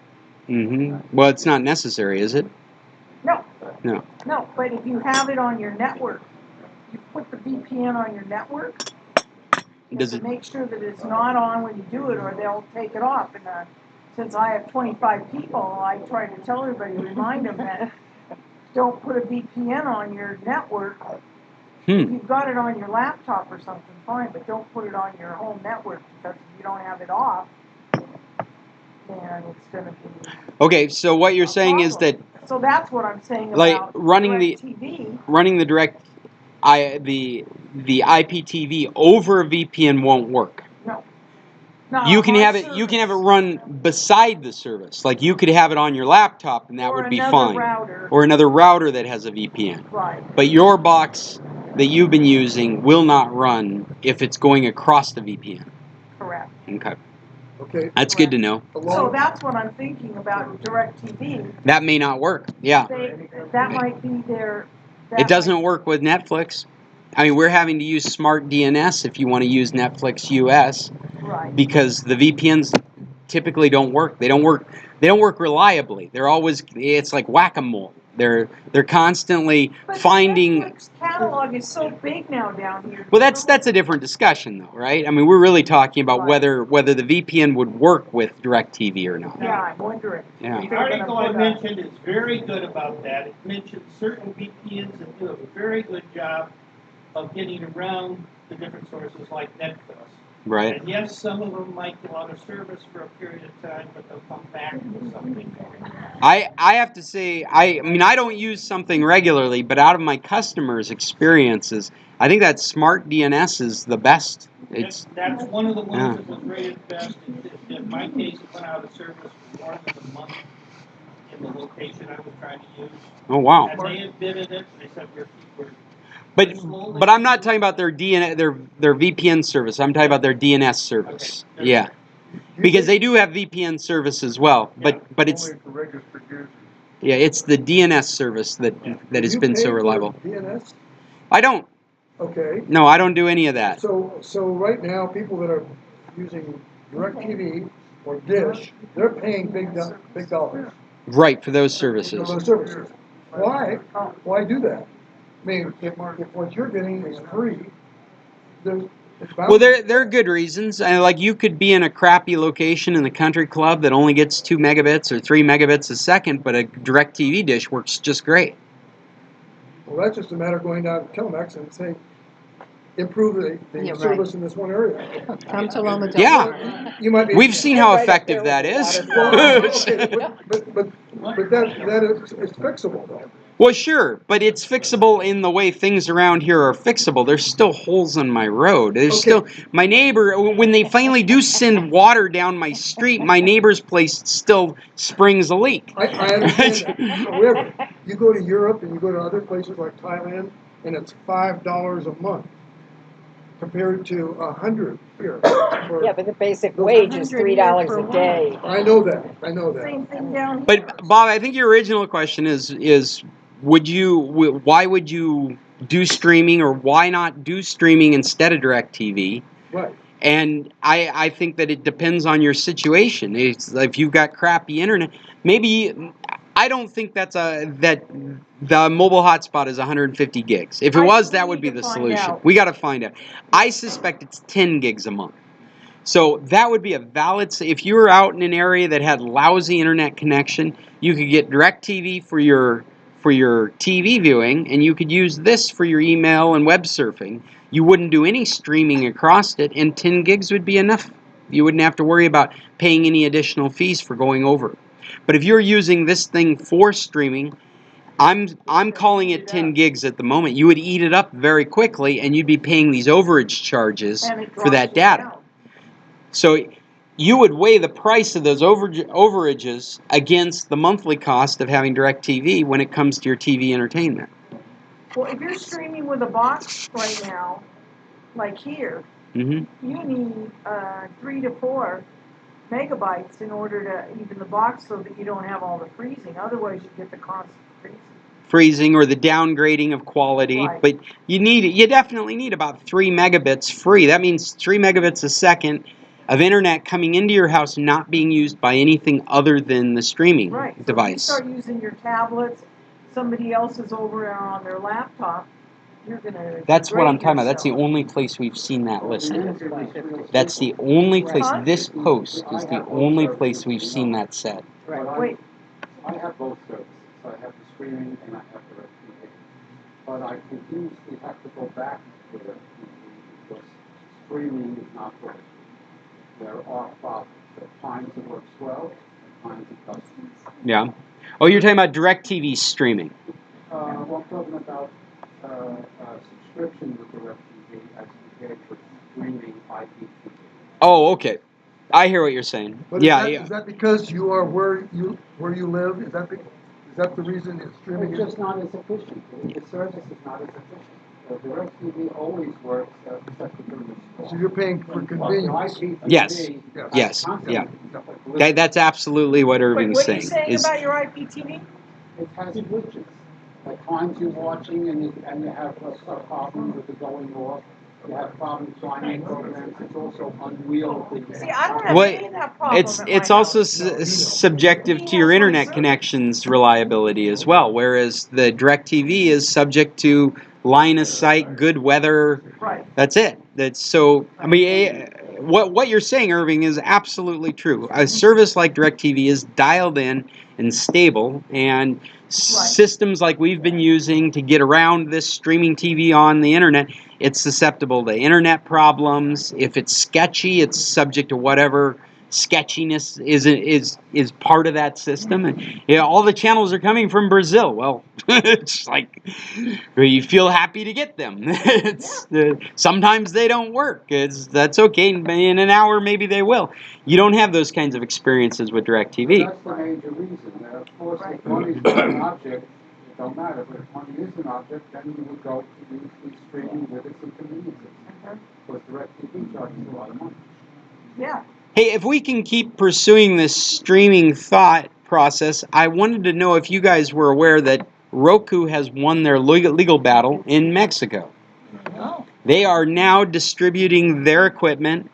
Well, it's not necessary, is it? No. No. No, but if you have it on your network, you put the VPN on your network, Does to it? make sure that it's not on when you do it, or they'll take it off. And since I have 25 people, I try to tell everybody, remind them that don't put a VPN on your network. If you've got it on your laptop or something, fine, but don't put it on your home network, because if you don't have it off, then it's going to be Okay, so what you're a saying is that problem. So that's what I'm saying like about running the IPTV over a VPN won't work. No. Not You on can my have it. You can have it service. run beside the service. Like you could have it on your laptop, and that Or would be another fine. router. Or another router that has a VPN. Right. But your box that you've been using will not run if it's going across the VPN. Correct. Okay. Okay. That's good to know. So that's what I'm thinking about DirecTV. That may not work. Yeah. That might be their. It doesn't work with Netflix. I mean, we're having to use smart DNS if you want to use Netflix US, Right. because the VPNs typically don't work. They don't work. They don't work reliably. They're always. It's like whack-a-mole. They're constantly finding. The Netflix catalog is so big now down here. Well, that's a different discussion, though, right? I mean, we're really talking about whether the VPN would work with DirecTV or not. Yeah, I'm wondering. Yeah. The article I mentioned is very good about that. It mentions certain VPNs that do a very good job of getting around the different sources like Netflix. Right. And yes, some of them might go out of service for a period of time, but they'll come back with something more. I have to say, I mean, I don't use something regularly, but out of my customers' experiences, I think that smart DNS is the best. That's one of the ones that was rated best. In my case, it went out of service for more than a month in the location I was trying to use. Oh, wow. And they admitted it. They said we're But I'm not talking about their their VPN service. I'm talking about their DNS service. Okay. Yeah, because they do have VPN service as well. But it's Only for registered users. yeah, it's the DNS service that has been so reliable. DNS? I don't. Okay. No, I don't do any of that. So right now, people that are using DirecTV or Dish, they're paying big dollars Right, for those for services. those services. Why do that? I mean, if what you're getting is free, it's bound. Well, there are good reasons. Like you could be in a crappy location in the country club that only gets 2 megabits or 3 megabits a second, but a DirecTV dish works just great. Well, that's just a matter of going down to Telemex and saying, improve the service in this one area. Come to Loma Del Yeah. You might be. We've seen how effective that is. Okay, but that is fixable though. Well, sure, but it's fixable in the way things around here are fixable. There's still holes in my road. There's still my neighbor. When they finally do send water down my street, my neighbor's place still springs a leak. I understand that. However, you go to Europe and you go to other places like Thailand, and it's $5 a month compared to $100 here. Yeah, but the basic wage is $3 a day. I know that. Same thing down here. But Bob, I think your original question is why would you do streaming, or why not do streaming instead of DirecTV? Right. And I think that it depends on your situation. If you've got crappy internet, maybe I don't think that the mobile hotspot is 150 gigs. If it was, that would be the solution. We got to find out. I suspect it's 10 gigs a month. So that would be a valid. If you were out in an area that had lousy internet connection, you could get DirecTV for your TV viewing, and you could use this for your email and web surfing. You wouldn't do any streaming across it, and 10 gigs would be enough. You wouldn't have to worry about paying any additional fees for going over. But if you're using this thing for streaming, I'm calling it 10 gigs at the moment. You would eat it up very quickly, and you'd be paying these overage charges for that data. So you would weigh the price of those overages against the monthly cost of having DirecTV when it comes to your TV entertainment. Well, if you're streaming with a box right now, like here, Mm-hmm. you need 3 to 4 megabytes in order to even the box so that you don't have all the freezing. Otherwise, you get the constant freezing or the downgrading of quality, right. But you definitely need about 3 megabits free. That means 3 megabits a second of internet coming into your house not being used by anything other than the streaming device. So if you start using your tablets, somebody else is over on their laptop, you're gonna. That's what I'm talking about. That's the only place we've seen that listed. That's the only place. This post is the only place we've seen that said. Right. Wait. I have both services. I have the streaming and I have the DirecTV. But I continuously have to go back to the DirecTV because streaming is not working. There are problems. At times it works well, at times it doesn't. Yeah. Oh, you're talking about DirecTV streaming. Well, I'm talking about subscription with DirecTV as compared with streaming IPTV. Oh, okay. I hear what you're saying. But is that because you are where you live? Is that the reason it's streaming? It's just not as efficient. The service is not as efficient. DirecTV always works except during the storm. So you're paying for convenience. Yes. Yeah. That's absolutely what Irving's saying. What are you saying about your IPTV? It has glitches. At times you're watching and you have a problem with it going off. You have problems finding programs. It's also unwieldy. See, I don't have any of that problem. It's also subjective to your internet connection's reliability as well. Whereas the DirecTV is subject to line of sight, good weather. Right. That's it. I mean, what you're saying, Irving, is absolutely true. A service like DirecTV is dialed in and stable, and systems like we've been using to get around this streaming TV on the internet, it's susceptible to internet problems. If it's sketchy, it's subject to whatever sketchiness is part of that system. And all the channels are coming from Brazil. Well, it's like you feel happy to get them. Sometimes they don't work. That's okay. In an hour, maybe they will. You don't have those kinds of experiences with DirecTV. That's the major reason. Of course, if money is not an object, it don't matter. But if money is an object, then you would go to the streaming with its inconveniences. Because DirecTV charges a lot of money. Yeah. Hey, if we can keep pursuing this streaming thought process, I wanted to know if you guys were aware that Roku has won their legal battle in Mexico. Oh. They are now distributing their equipment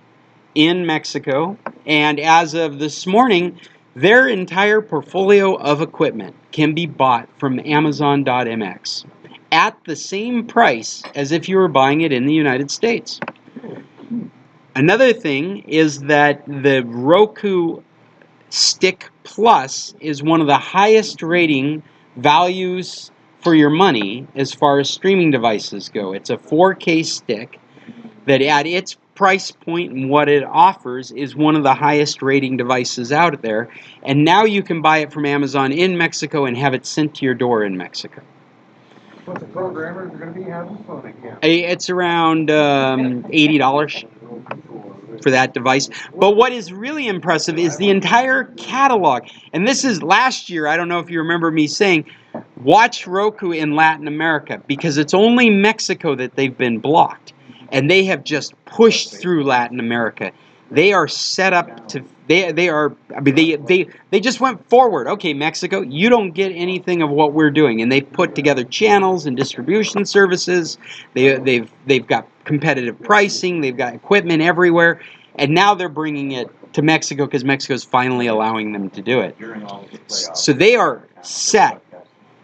in Mexico, and as of this morning, their entire portfolio of equipment can be bought from Amazon.mx at the same price as if you were buying it in the United States. Another thing is that the Roku Stick Plus is one of the highest rating values for your money as far as streaming devices go. It's a 4K stick that at its price point and what it offers is one of the highest rating devices out there. And now you can buy it from Amazon in Mexico and have it sent to your door in Mexico. What's the programmers are going to be having fun again? It's around $80 for that device. But what is really impressive is the entire catalog. And this is last year, I don't know if you remember me saying, watch Roku in Latin America, because it's only Mexico that they've been blocked. And they have just pushed through Latin America. They are set up to, they just went forward. Okay, Mexico, you don't get anything of what we're doing. And they put together channels and distribution services. They've got competitive pricing. They've got equipment everywhere. And now they're bringing it to Mexico because Mexico is finally allowing them to do it. So they are set.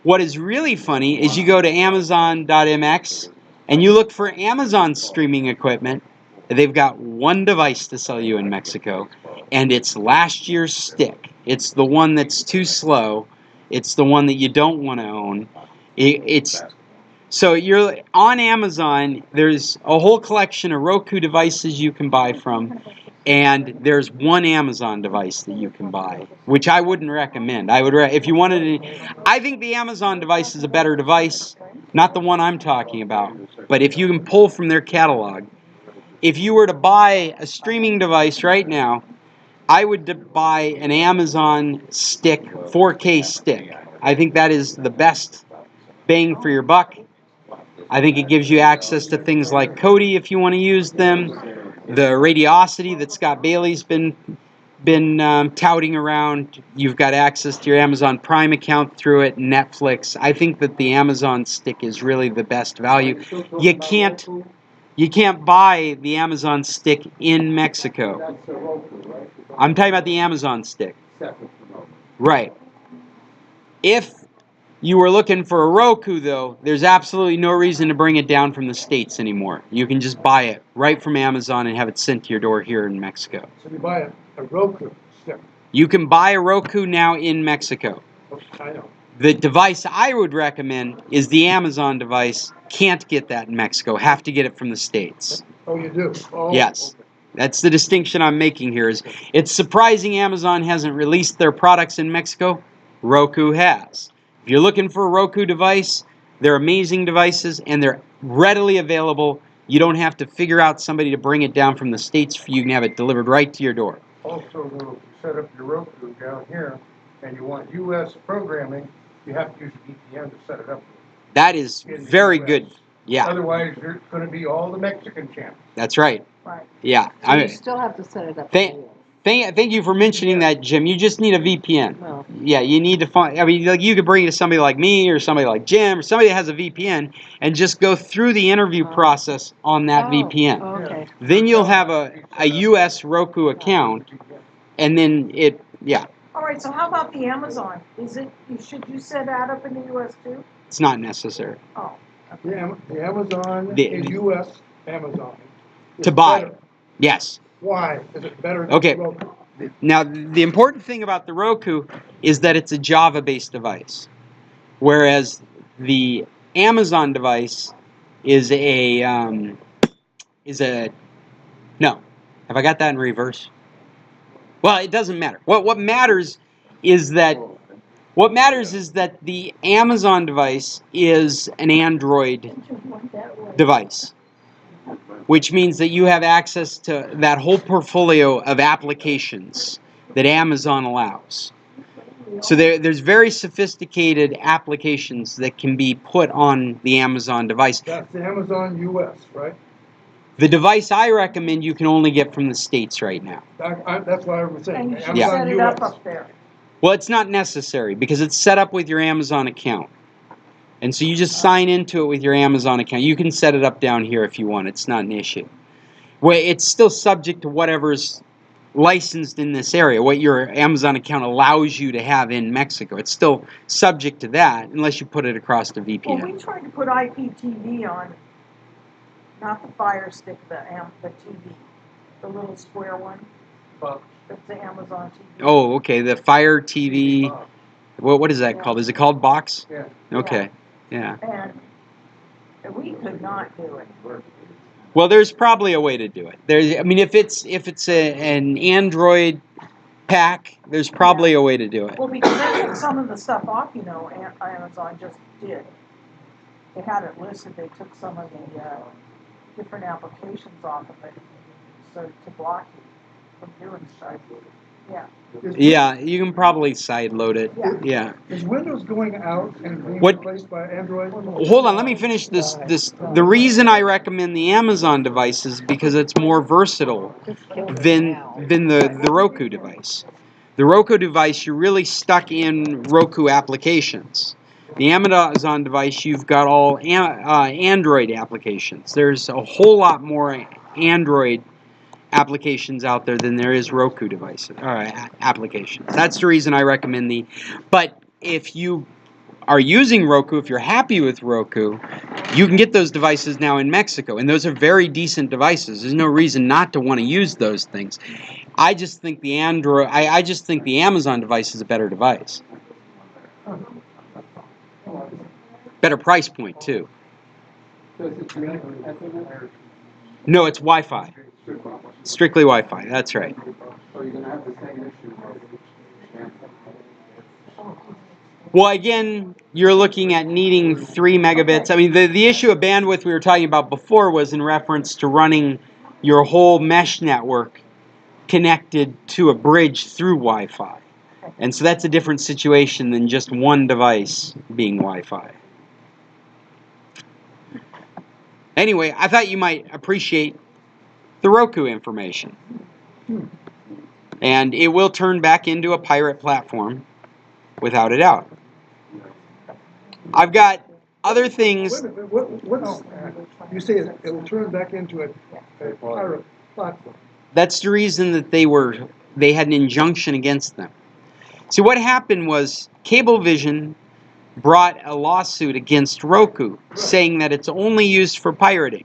What is really funny is you go to Amazon.mx and you look for Amazon streaming equipment. They've got one device to sell you in Mexico, and it's last year's stick. It's the one that's too slow. It's the one that you don't want to own. So you're on Amazon. There's a whole collection of Roku devices you can buy from, and there's one Amazon device that you can buy, which I wouldn't recommend. If you wanted to, I think the Amazon device is a better device, not the one I'm talking about. But if you can pull from their catalog, if you were to buy a streaming device right now, I would buy an Amazon stick, 4K stick. I think that is the best bang for your buck. I think it gives you access to things like Kodi if you want to use them, the Radiosity that Scott Bailey's been touting around. You've got access to your Amazon Prime account through it, Netflix. I think that the Amazon stick is really the best value. You can't buy the Amazon stick in Mexico. I'm talking about the Amazon stick. Right. If you were looking for a Roku, though, there's absolutely no reason to bring it down from the States anymore. You can just buy it right from Amazon and have it sent to your door here in Mexico. So you buy a Roku stick. You can buy a Roku now in Mexico. I know. The device I would recommend is the Amazon device. Can't get that in Mexico. Have to get it from the States. Oh, you do? Oh, Yes. okay. That's the distinction I'm making here. Is it's surprising Amazon hasn't released their products in Mexico. Roku has. If you're looking for a Roku device, they're amazing devices and they're readily available. You don't have to figure out somebody to bring it down from the States for you. You can have it delivered right to your door. Also, when you set up your Roku down here and you want U.S. programming, you have to use a VPN to set it up. That is In the very US. good. Yeah, Otherwise, there's going to be all the Mexican channels. that's right. Right. Yeah. So you still have to set it up. Thank you for mentioning that, Jim. You just need a VPN. Well. Yeah, you need to find. I mean, like you could bring it to somebody like me or somebody like Jim or somebody that has a VPN and just go through the interview process on that VPN. Okay. Then you'll have a U.S. Roku account, and then yeah, All right, so how about the Amazon? Should you set that up in the US too? it's not necessary Oh. The Amazon, The- the U.S. Amazon. is to buy. better. Yes. Why is it better than Okay. Roku? Now, the important thing about the Roku is that it's a Java-based device, whereas the Amazon device is no. Have I got that in reverse? Well, it doesn't matter. What matters is that the Amazon device is an Android device, which means that you have access to that whole portfolio of applications that Amazon allows. So there's very sophisticated applications that can be put on the Amazon device. That's the Amazon U.S., right? The device I recommend you can only get from the States right now. That's what I was saying. And you should Amazon set it US. up there. Well, it's not necessary because it's set up with your Amazon account. And so you just sign into it with your Amazon account. You can set it up down here if you want. It's not an issue. Well, it's still subject to whatever's licensed in this area, what your Amazon account allows you to have in Mexico. It's still subject to that unless you put it across the VPN. Well, we tried to put IPTV on, not the Fire Stick, the TV, the little square one. That's the Amazon TV. Oh, okay. The Fire TV. What is that called? Is it called Box? Yeah. Okay. Yeah. And we could not do it. Well, there's probably a way to do it. If it's an Android pack, there's probably a way to do it. Well, because they took some of the stuff off, Amazon just did. They had it listed, they took some of the different applications off of it, so to block you from doing stuff. Yeah. Yeah, you can probably sideload it. Yeah. Yeah. Is Windows going out and being What- replaced by Android? Hold on, let me finish this. The reason I recommend the Amazon device is because it's more versatile than the Roku device. The Roku device, you're really stuck in Roku applications. The Amazon device, you've got all Android applications. There's a whole lot more Android applications out there than there is Roku devices or applications. That's the reason I recommend but if you are using Roku, if you're happy with Roku, you can get those devices now in Mexico, and those are very decent devices. There's no reason not to want to use those things. I just think the Amazon device is a better device. Better price point too. No, it's Wi-Fi. Strictly Wi-Fi. That's right. So you're gonna have the same issue. Well, again, you're looking at needing 3 megabits. I mean, the issue of bandwidth we were talking about before was in reference to running your whole mesh network connected to a bridge through Wi-Fi. And so that's a different situation than just one device being Wi-Fi. Anyway, I thought you might appreciate the Roku information. And it will turn back into a pirate platform, without a doubt. I've got other things. Wait a minute, what's, you say it will turn back into a pirate platform? That's the reason that they had an injunction against them. See, what happened was Cablevision brought a lawsuit against Roku, saying that it's only used for pirating.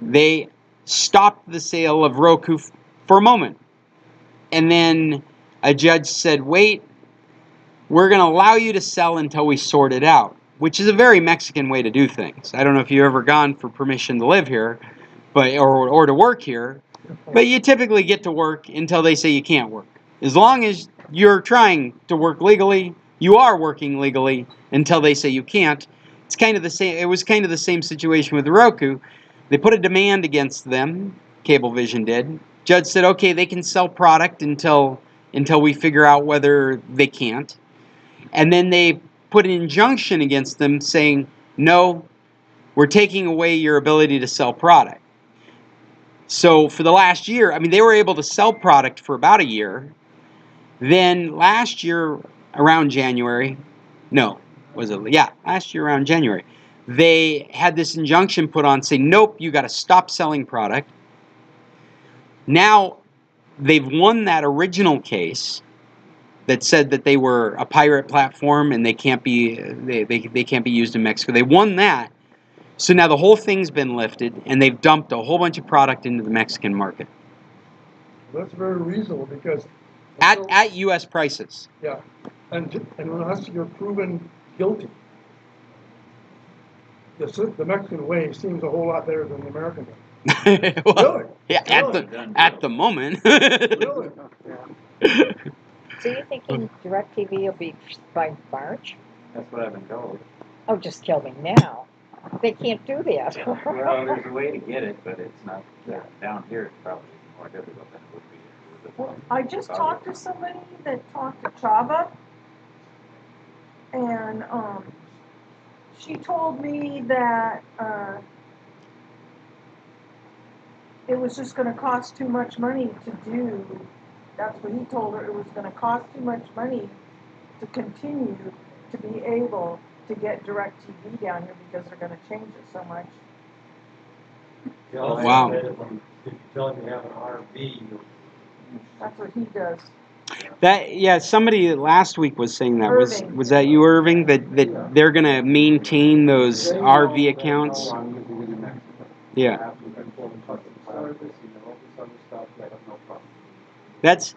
They stopped the sale of Roku for a moment. And then a judge said, wait, we're going to allow you to sell until we sort it out, which is a very Mexican way to do things. I don't know if you've ever gone for permission to live here or to work here, but you typically get to work until they say you can't work. As long as you're trying to work legally, you are working legally until they say you can't. It's kind of the same. It was kind of the same situation with Roku. They put a demand against them. Cablevision did. Judge said, okay, they can sell product until we figure out whether they can't. And then they put an injunction against them saying, no, we're taking away your ability to sell product. So for the last year, I mean, they were able to sell product for about a year. Then last year around January, last year around January, they had this injunction put on saying, nope, you got to stop selling product. Now they've won that original case that said that they were a pirate platform and they can't be used in Mexico. They won that. So now the whole thing's been lifted and they've dumped a whole bunch of product into the Mexican market. That's very reasonable because at US prices. Yeah. And unless you're proven guilty, the Mexican way seems a whole lot better than the American way. Well, Really? Yeah, Really? at the moment. Really? So you're thinking DirecTV will be by March? That's what I've been told. Oh, just kill me now. They can't do that. Well, there's a way to get it, but it's not, down here it's probably more difficult than it would be. Well, I just talked to somebody that talked to Chava, and she told me that it was just going to cost too much money to do. That's what he told her. It was going to cost too much money to continue to be able to get DirecTV down here because they're going to change it so much. Wow. If you tell them you have an RV, That's what he does. Somebody last week was saying that. Irving. Was that you, Irving? That they're going to maintain those RV accounts? Yeah. That's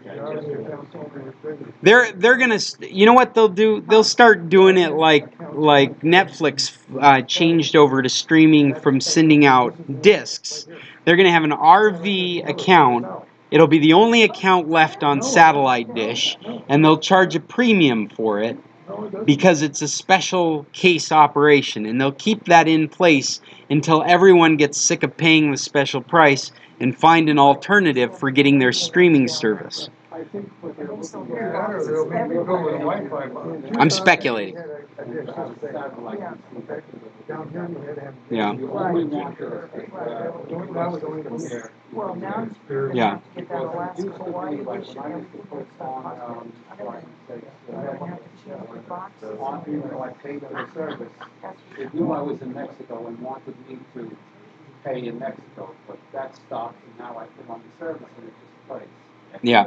they're gonna, you know what they'll do? They'll start doing it like Netflix changed over to streaming from sending out discs. They're gonna have an RV account. It'll be the only account left on satellite dish, and they'll charge a premium for it because it's a special case operation, and they'll keep that in place until everyone gets sick of paying the special price and find an alternative for getting their streaming service. I'm speculating. Yeah. Well, now Yeah. get that Alaska Hawaii edition, everything was going to cost. Even though I paid for the service, they knew I was in Mexico and wanted me to pay in Mexico, but that stopped, and now I put on the service and it just plays. Yeah.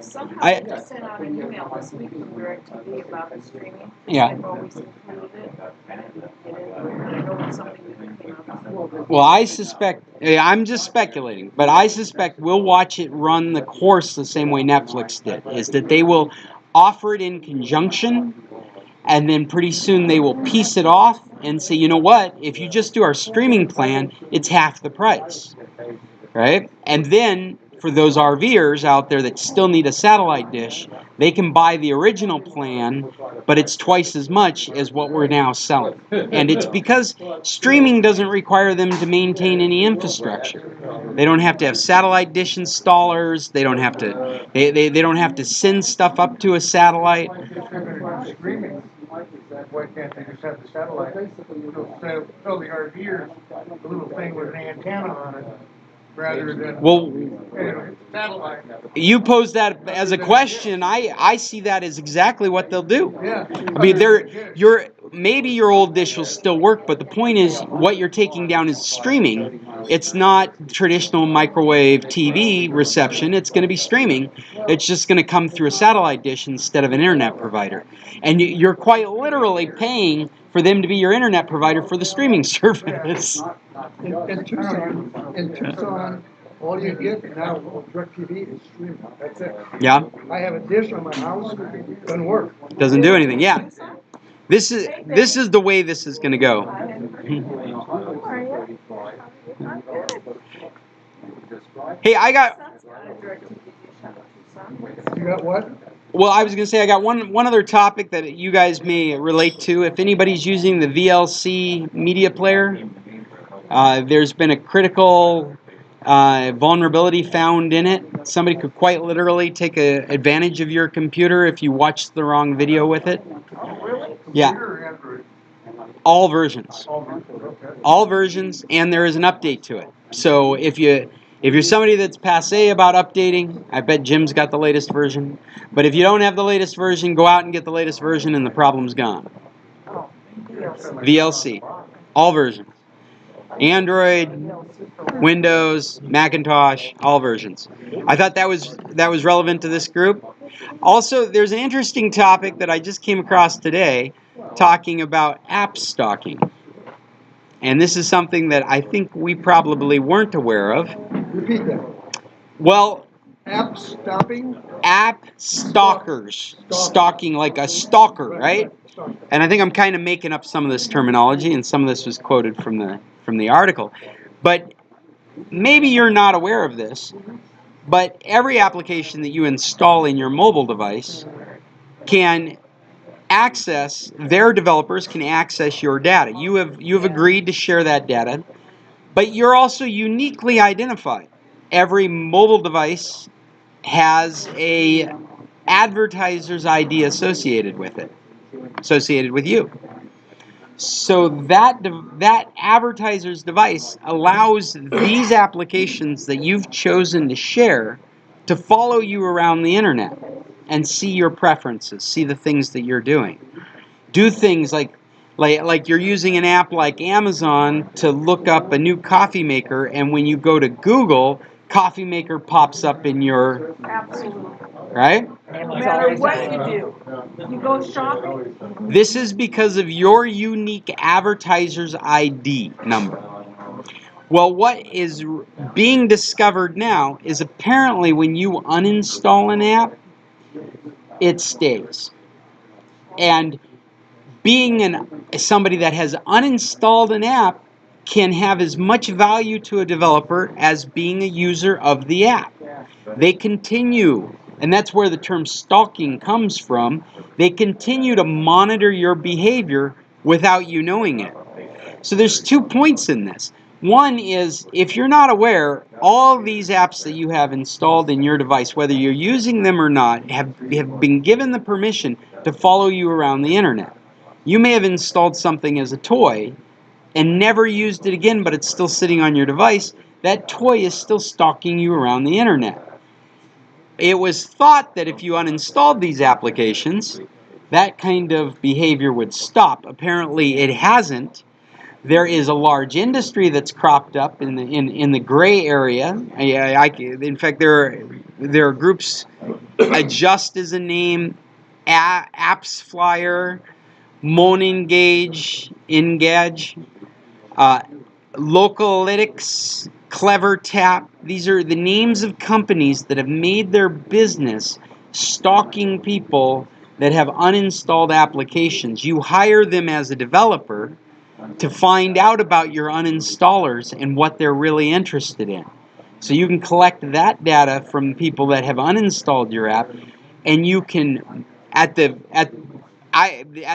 Somehow I- they just sent out an email this week from DirecTV about the streaming. Yeah. They've always included it. I know it's something that came out before. Well, I suspect, I'm just speculating, but I suspect we'll watch it run the course the same way Netflix did, is that they will offer it in conjunction, and then pretty soon they will piece it off and say, you know what, if you just do our streaming plan, it's half the price, right? And then for those RVers out there that still need a satellite dish, they can buy the original plan, but it's twice as much as what we're now selling. And it's because streaming doesn't require them to maintain any infrastructure. They don't have to have satellite dish installers. They don't have to. They don't have to send stuff up to a satellite. If they're gonna do streaming, why can't they just have the satellite? Tell the RVers a little thing with an antenna on it, rather than Well, satellite. you pose that as a question. I see that as exactly what they'll do. Yeah. I mean, maybe your old dish will still work, but the point is, what you're taking down is streaming. It's not traditional microwave TV reception. It's going to be streaming. It's just going to come through a satellite dish instead of an internet provider. And you're quite literally paying for them to be your internet provider for the streaming service. In Tucson, all you get now with DirecTV is streaming. That's it. Yeah. I have a dish on my house, doesn't work. Doesn't do anything. Yeah. This is the way this is going to go. Hey, I got. You got what? Well, I was going to say I got one other topic that you guys may relate to. If anybody's using the VLC media player, there's been a critical vulnerability found in it. Somebody could quite literally take advantage of your computer if you watch the wrong video with it. Yeah. All versions. All versions, and there is an update to it. So if you're somebody that's passé about updating, I bet Jim's got the latest version. But if you don't have the latest version, go out and get the latest version and the problem's gone. VLC. All versions. Android, Windows, Macintosh, all versions. I thought that was relevant to this group. Also, there's an interesting topic that I just came across today talking about app stalking. And this is something that I think we probably weren't aware of. Repeat that. Well, App stopping? App stalkers. Stalking like a stalker, right? And I think I'm kind of making up some of this terminology, and some of this was quoted from the article. But maybe you're not aware of this, but every application that you install in your mobile device can access, their developers can access your data. You have agreed to share that data, but you're also uniquely identified. Every mobile device has a advertiser's ID associated with it, associated with you. So that advertiser's device allows these applications that you've chosen to share to follow you around the internet and see your preferences, see the things that you're doing. Do things like you're using an app like Amazon to look up a new coffee maker, and when you go to Google, coffee maker pops up in your... Absolutely. Right? No matter what you do, you go shopping. This is because of your unique advertiser's ID number. Well, what is being discovered now is apparently when you uninstall an app, it stays. And being somebody that has uninstalled an app can have as much value to a developer as being a user of the app. They continue, and that's where the term stalking comes from, they continue to monitor your behavior without you knowing it. So there's 2 points in this. One is, if you're not aware, all these apps that you have installed in your device, whether you're using them or not, have been given the permission to follow you around the internet. You may have installed something as a toy and never used it again, but it's still sitting on your device. That toy is still stalking you around the internet. It was thought that if you uninstalled these applications, that kind of behavior would stop. Apparently it hasn't. There is a large industry that's cropped up in the gray area. In fact, there are groups. Adjust is a name. Apps Flyer, Monengage, Engage, Localytics, Clever Tap. These are the names of companies that have made their business stalking people that have uninstalled applications. You hire them as a developer to find out about your uninstallers and what they're really interested in. So you can collect that data from people that have uninstalled your app, and you can, at the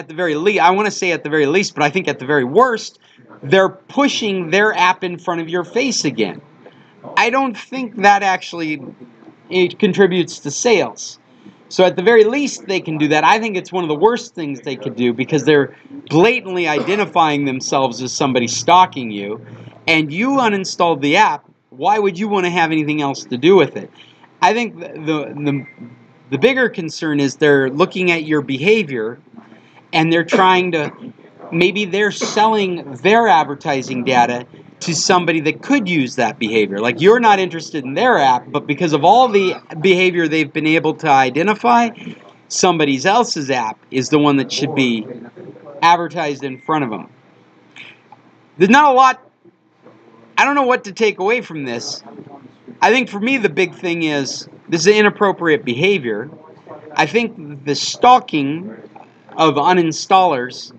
very least, I want to say at the very least, but I think at the very worst, they're pushing their app in front of your face again. I don't think that actually it contributes to sales. So at the very least, they can do that. I think it's one of the worst things they could do because they're blatantly identifying themselves as somebody stalking you, and you uninstalled the app. Why would you want to have anything else to do with it? I think the bigger concern is they're looking at your behavior, and they're trying to, maybe they're selling their advertising data to somebody that could use that behavior. Like, you're not interested in their app, but because of all the behavior they've been able to identify, somebody else's app is the one that should be advertised in front of them. There's not a lot, I don't know what to take away from this. I think for me the big thing is this is inappropriate behavior. I think the stalking of uninstallers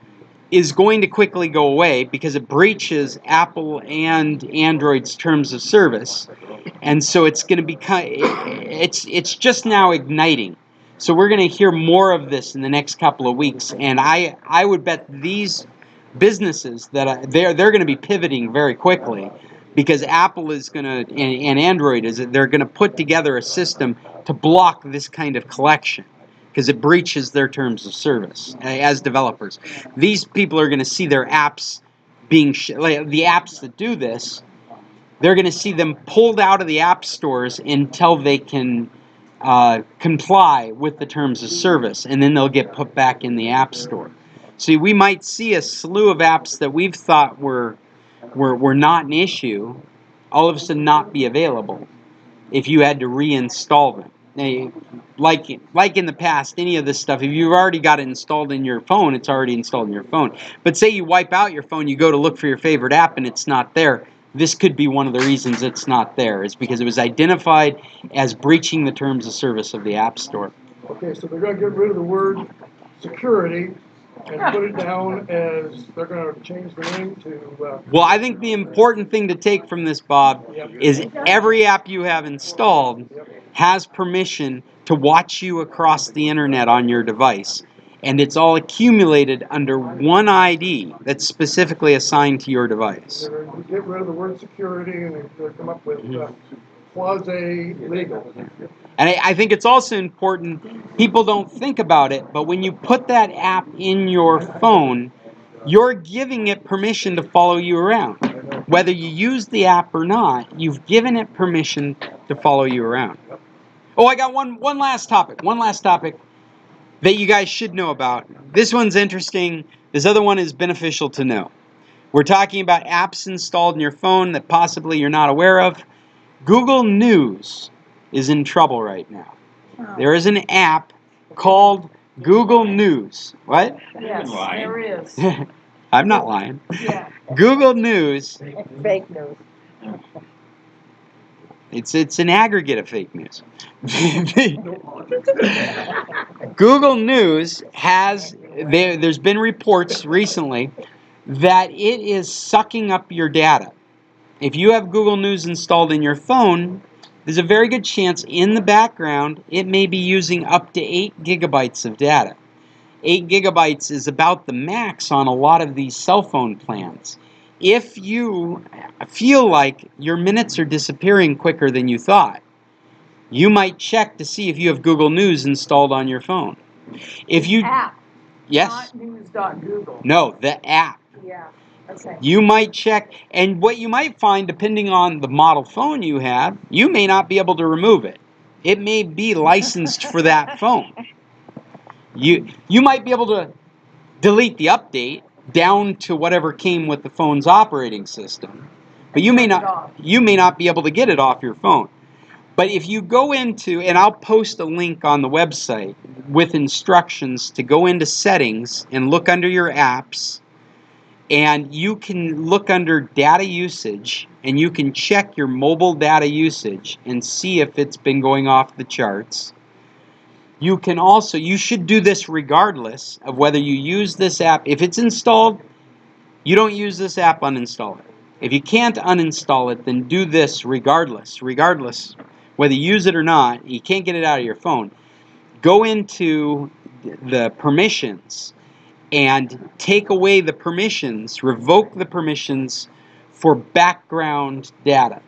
is going to quickly go away because it breaches Apple and Android's terms of service, and so it's going to become it's just now igniting. So we're going to hear more of this in the next couple of weeks, and I would bet these businesses that they're going to be pivoting very quickly, because Apple is going to and Android is they're going to put together a system to block this kind of collection, because it breaches their terms of service as developers. These people are going to see their apps being like the apps that do this. They're going to see them pulled out of the app stores until they can comply with the terms of service, and then they'll get put back in the app store. See, we might see a slew of apps that we've thought were not an issue, all of a sudden not be available if you had to reinstall them. Now, like in the past, any of this stuff, if you've already got it installed in your phone, it's already installed in your phone. But say you wipe out your phone, you go to look for your favorite app and it's not there. This could be one of the reasons it's not there, is because it was identified as breaching the terms of service of the App Store. Okay, so they're gonna get rid of the word security and put it down as, they're gonna change the name to, Well, I think the important thing to take from this, Bob, is every app you have installed has permission to watch you across the internet on your device. And it's all accumulated under one ID that's specifically assigned to your device. they're gonna get rid of the word security and they're come up with quasi-legal. And I think it's also important, people don't think about it, but when you put that app in your phone, you're giving it permission to follow you around. Whether you use the app or not, you've given it permission to follow you around. Oh, I got one last topic. One last topic that you guys should know about. This one's interesting. This other one is beneficial to know. We're talking about apps installed in your phone that possibly you're not aware of. Google News is in trouble right now. There is an app called Google News. What? Yes, there is. I'm not lying. Yeah. Google News, Fake news. it's an aggregate of fake news. Google News there's been reports recently that it is sucking up your data. If you have Google News installed in your phone, there's a very good chance in the background it may be using up to 8 gigabytes of data. 8 gigabytes is about the max on a lot of these cell phone plans. If you feel like your minutes are disappearing quicker than you thought, you might check to see if you have Google News installed on your phone. If you App, yes, not news.google. no, the app. Yeah, okay. You might check, and what you might find, depending on the model phone you have, you may not be able to remove it. It may be licensed for that phone. You might be able to delete the update down to whatever came with the phone's operating system, but you may not be able to get it off your phone. But if you go into, and I'll post a link on the website with instructions to go into settings and look under your apps, and you can look under data usage, and you can check your mobile data usage and see if it's been going off the charts. You can also, you should do this regardless of whether you use this app. If it's installed, you don't use this app, uninstall it. If you can't uninstall it, then do this regardless. Regardless, whether you use it or not, you can't get it out of your phone. Go into the permissions and take away the permissions, revoke the permissions for background data.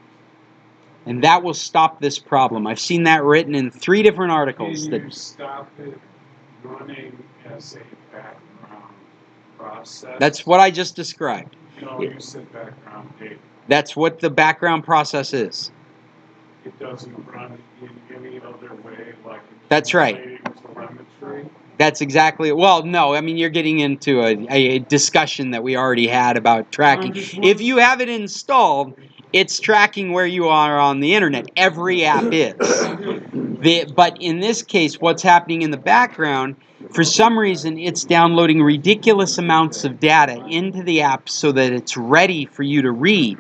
And that will stop this problem. I've seen that written in 3 different articles. Can you stop it running as a background process? That's what I just described. No, you said background data. That's what the background process is. It doesn't run in any other way, like That's right. telemetry. That's exactly, well, no, I mean, you're getting into a discussion that we already had about tracking. If you have it installed, it's tracking where you are on the internet. Every app is. But in this case, what's happening in the background, for some reason, it's downloading ridiculous amounts of data into the app so that it's ready for you to read.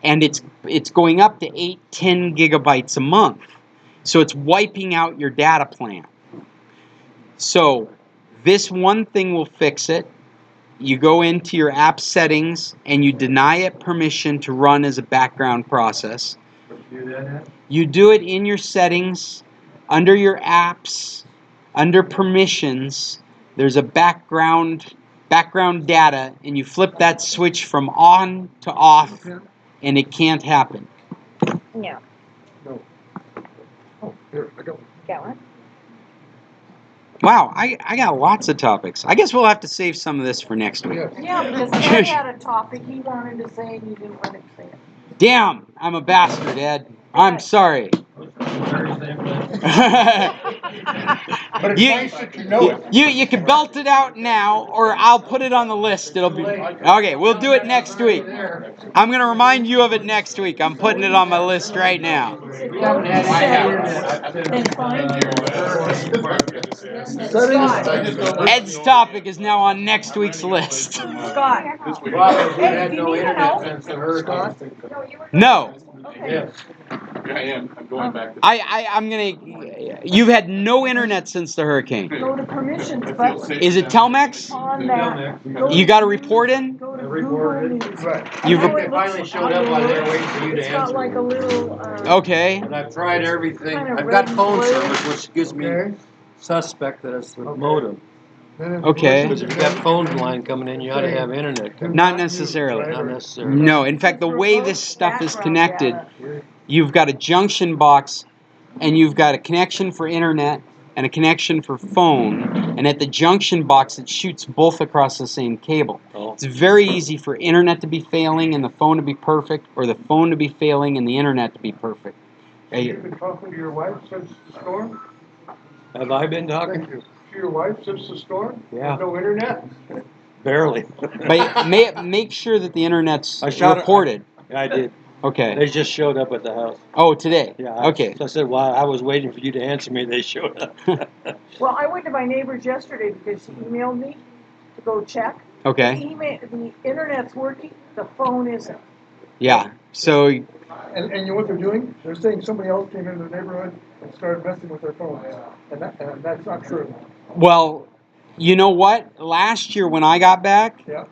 And it's going up to 8-10 gigabytes a month. So it's wiping out your data plan. So this one thing will fix it. You go into your app settings and you deny it permission to run as a background process. You do it in your settings, under your apps, under permissions. There's a background data, and you flip that switch from on to off, and it can't happen. No. No. Oh, here, I got one. Got one? Wow, I got lots of topics. I guess we'll have to save some of this for next week. Yes. Yeah, because Ed had a topic he wanted to say and you didn't let him say it. Damn, I'm a bastard, Ed. I'm sorry. But it's nice that you know it. You can belt it out now, or I'll put it on the list. It'll be okay. We'll do it next week. I'm gonna remind you of it next week. I'm putting it on my list right now. Ed's topic is now on next week's list. Scott. Hey, do you need help? No. Okay. I am. I'm going back. I'm gonna. You've had no internet since the hurricane. Go to permissions button Is it Telmex? on that. Go You to got a report in? Go to Google News. Right. You've It finally showed up on there waiting for you to answer. It's got like a little, Okay. And I've tried everything. Kind of I've got red phone blue. service, which gives me Okay. suspect that it's the Okay. modem. Then in Okay. Because if you got phone line coming in, you ought to have internet. Do Not use necessarily. Not driver. necessarily. No. In fact, the way this stuff is connected, you've got a junction box, and you've got a connection for internet and a connection for phone. And at the junction box, it shoots both across the same cable. Oh. It's very easy for internet to be failing and the phone to be perfect, or the phone to be failing and the internet to be perfect. You've been talking to your wife since the storm? Have I been talking? Thank you. To your wife since the storm? Yeah. With no internet? Barely. But make sure that the internet's I shot it. reported. I did. Okay. They just showed up at the house. Oh, today? Yeah. Okay. So I said, well, I was waiting for you to answer me. They showed up. Well, I went to my neighbor's yesterday because she emailed me to go check. Okay. The internet's working, the phone isn't. Yeah. So And you know what they're doing? They're saying somebody else came into the neighborhood and started messing with their phones. And that's not true. well, you know what? Last year when I got back, Yeah.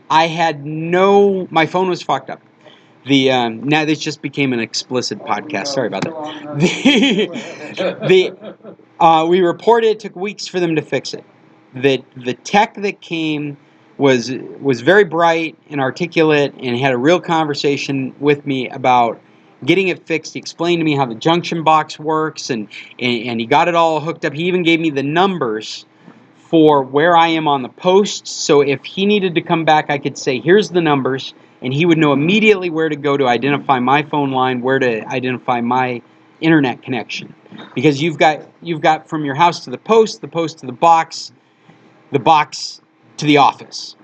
I had my phone was fucked up. Now this just became an explicit podcast. Sorry about that. We reported it took weeks for them to fix it. The tech that came was very bright and articulate and had a real conversation with me about getting it fixed. He explained to me how the junction box works and he got it all hooked up. He even gave me the numbers for where I am on the post, so if he needed to come back, I could say, here's the numbers, and he would know immediately where to go to identify my phone line, where to identify my internet connection. Because you've got from your house to the post to the box to the office,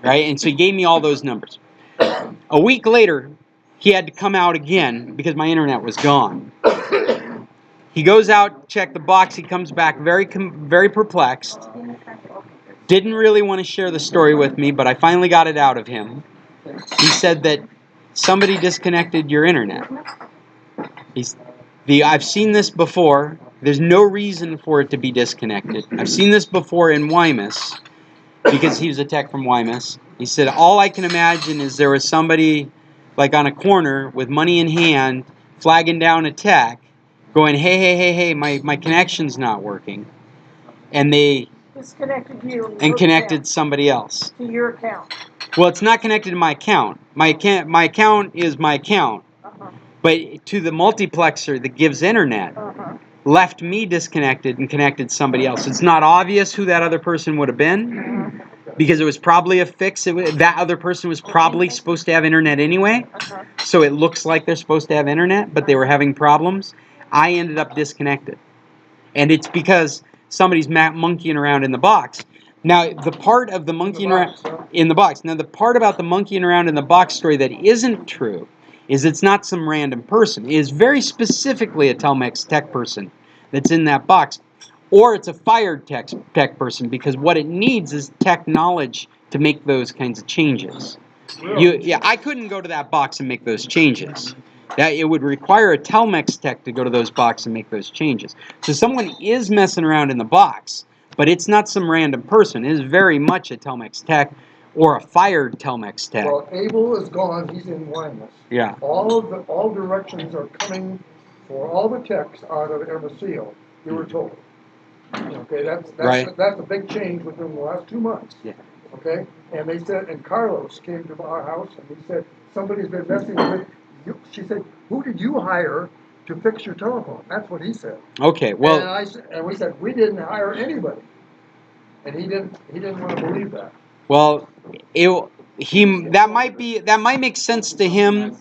right? And so he gave me all those numbers. A week later, he had to come out again because my internet was gone. He goes out, check the box. He comes back very perplexed. Didn't really want to share the story with me, but I finally got it out of him. He said that somebody disconnected your internet. I've seen this before. There's no reason for it to be disconnected. I've seen this before in Wymus because he was a tech from Wymus. He said, all I can imagine is there was somebody like on a corner with money in hand, flagging down a tech, going, hey, my connection's not working. And they Disconnected you. and connected somebody else. To your account. Well, it's not connected to my account. My account is my account. Uh-huh. But to the multiplexer that gives internet, left me disconnected and connected somebody else. It's not obvious who that other person would have been, because it was probably a fix. That other person was probably supposed to have internet anyway, so it looks like they're supposed to have internet, but they were having problems. I ended up disconnected. And it's because somebody's monkeying around in the box. Now, the part of the monkeying around in the box. Now, the part about the monkeying around in the box story that isn't true is it's not some random person. It is very specifically a Telmex tech person that's in that box. Or it's a fired tech person, because what it needs is tech knowledge to make those kinds of changes. I couldn't go to that box and make those changes. That it would require a Telmex tech to go to those boxes and make those changes. So someone is messing around in the box, but it's not some random person. It is very much a Telmex tech or a fired Telmex tech. Well, Abel is gone, he's in Wineless. Yeah. All directions are coming for all the techs out of Hermosillo, you were told. Okay, that's Right. That's a big change within the last 2 months. Yeah. Okay, and they said, and Carlos came to our house and he said, somebody's been messing with you. She said, who did you hire to fix your telephone? That's what he said. Okay, well, And we said, we didn't hire anybody. And he didn't want to believe that. well, that might make sense to him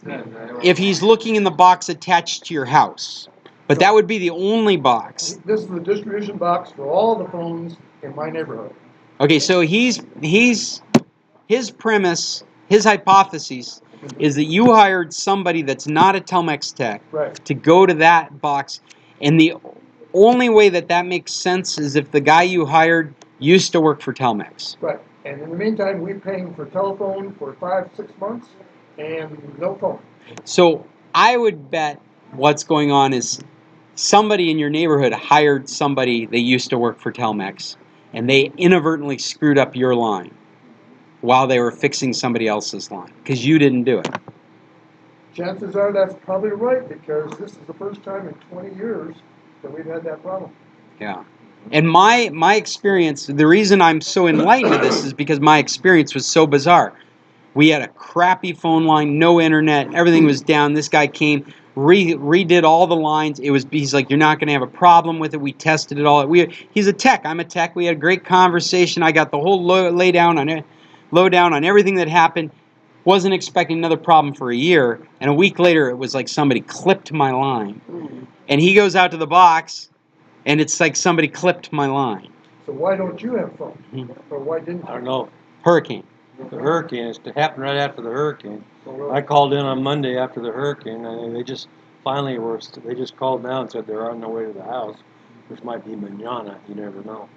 if he's looking in the box attached to your house. But that would be the only box. This is the distribution box for all the phones in my neighborhood. Okay, so his premise, his hypothesis is that you hired somebody that's not a Telmex tech to go to that box, and the only way that makes sense is if the guy you hired used to work for Telmex. Right, and in the meantime, we're paying for telephone for 5-6 months and no phone. So I would bet what's going on is somebody in your neighborhood hired somebody that used to work for Telmex, and they inadvertently screwed up your line while they were fixing somebody else's line, because you didn't do it. Chances are that's probably right, because this is the first time in 20 years that we've had that problem. Yeah. And my experience, the reason I'm so enlightened to this is because my experience was so bizarre. We had a crappy phone line, no internet, everything was down. This guy came, redid all the lines. He's like, you're not going to have a problem with it. We tested it all. He's a tech. I'm a tech. We had a great conversation. I got the whole lowdown on everything that happened. Wasn't expecting another problem for a year. And a week later, it was like somebody clipped my line. And he goes out to the box, and it's like somebody clipped my line. So why don't you have phone? Or why didn't you? I don't know. Hurricane. The hurricane, it happened right after the hurricane. I called in on Monday after the hurricane, and they just called now and said they're on their way to the house, which might be mañana, you never know.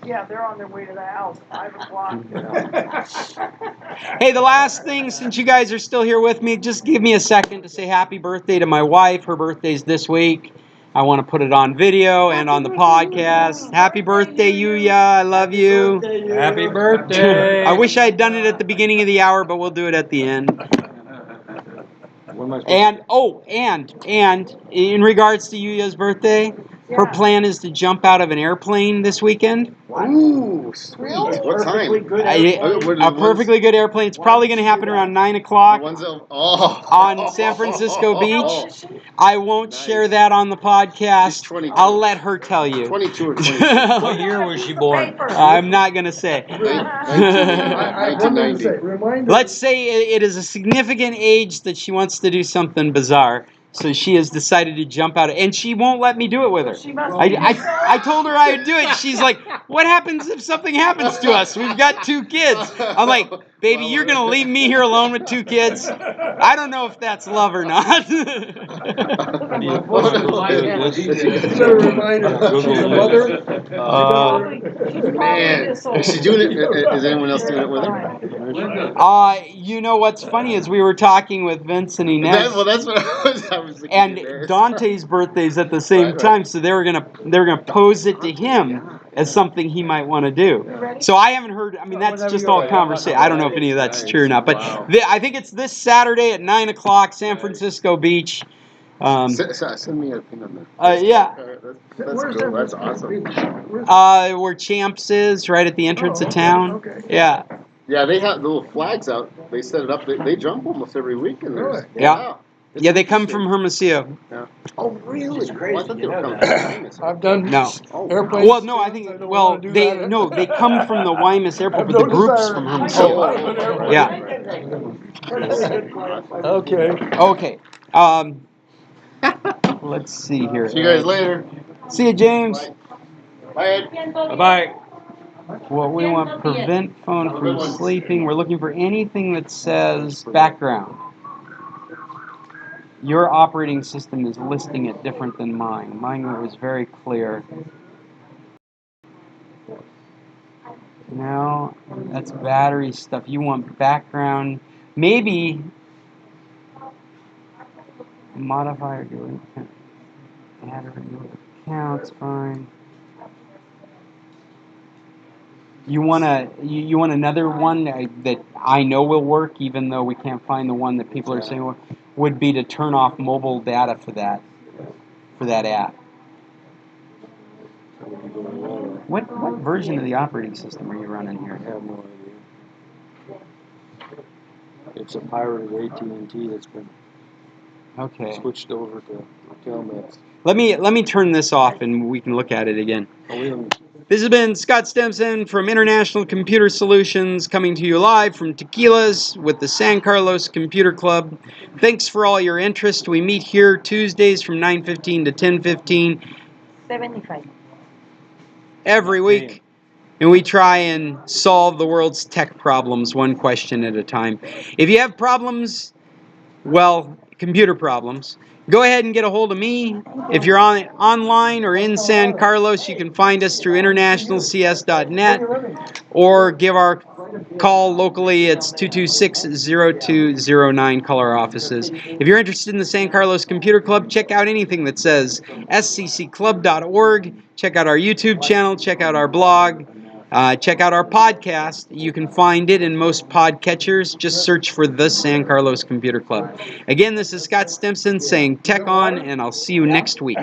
Yeah, they're on their way to the house, 5 o'clock. Hey, the last thing, since you guys are still here with me, just give me a second to say happy birthday to my wife. Her birthday's this week. I want to put it on video and on the podcast. Happy birthday, Yuya. I love you. Happy birthday. I wish I had done it at the beginning of the hour, but we'll do it at the end. And in regards to Yuya's birthday, her plan is to jump out of an airplane this weekend. Ooh, sweet. What time? A perfectly good airplane. It's probably going to happen around 9 o'clock on San Francisco Beach. I won't share that on the podcast. I'll let her tell you. 22 or 23. What year was she born? I'm not going to say. 1990. Let's say it is a significant age that she wants to do something bizarre. So she has decided to jump out, and she won't let me do it with her. I told her I would do it. She's like, what happens if something happens to us? We've got 2 kids. I'm like, baby, you're going to leave me here alone with 2 kids? I don't know if that's love or not. Man, is she doing it? Is anyone else doing it with her? You know what's funny is we were talking with Vince and Inez. Well, that's what I was and Dante's birthday's at the same time, so they were gonna pose it to him as something he might want to do. So I haven't heard. I mean, that's just all conversation. I don't know if any of that's true or not, but I think it's this Saturday at 9 o'clock, San Francisco Beach. Send me a thing on that. Yeah. That's cool. That's awesome. Where Champs is, right at the entrance of town. Okay. Yeah. Yeah, they have the little flags out. They set it up. They jump almost every week. And Really? Yeah. Wow. Yeah, they come from Hermosillo. Yeah. Oh, really? Well, I thought they were coming from Guaymas. I've done airplanes. Well, no, I think they come from the Guaymas airport, but the group's from Hermosillo. Yeah. Okay. Okay. Let's see here. See you guys later. See you, James. Bye, Ed. Bye-bye. Well, we want prevent phone from sleeping. We're looking for anything that says background. Your operating system is listing it different than mine. Mine was very clear. No, that's battery stuff. You want background. Maybe modify or do it. Add or remove accounts, fine. You want another one that I know will work, even though we can't find the one that people are saying would be to turn off mobile data for that app. What version of the operating system are you running here? I have no idea. It's a pirated AT&T that's been switched over to Telmex. Let me turn this off and we can look at it again. This has been Scott Stimson from International Computer Solutions, coming to you live from Tequilas with the San Carlos Computer Club. Thanks for all your interest. We meet here Tuesdays from 9:15 to 10:15. 75. Every week. And we try and solve the world's tech problems one question at a time. If you have problems, well, computer problems, go ahead and get a hold of me. If you're online or in San Carlos, you can find us through internationalcs.net or give our call locally. It's 226-0209. Call our offices. If you're interested in the San Carlos Computer Club, check out anything that says scclub.org. Check out our YouTube channel. Check out our blog. Check out our podcast. You can find it in most podcatchers. Just search for the San Carlos Computer Club. Again, this is Scott Stimson saying Tech On, and I'll see you next week.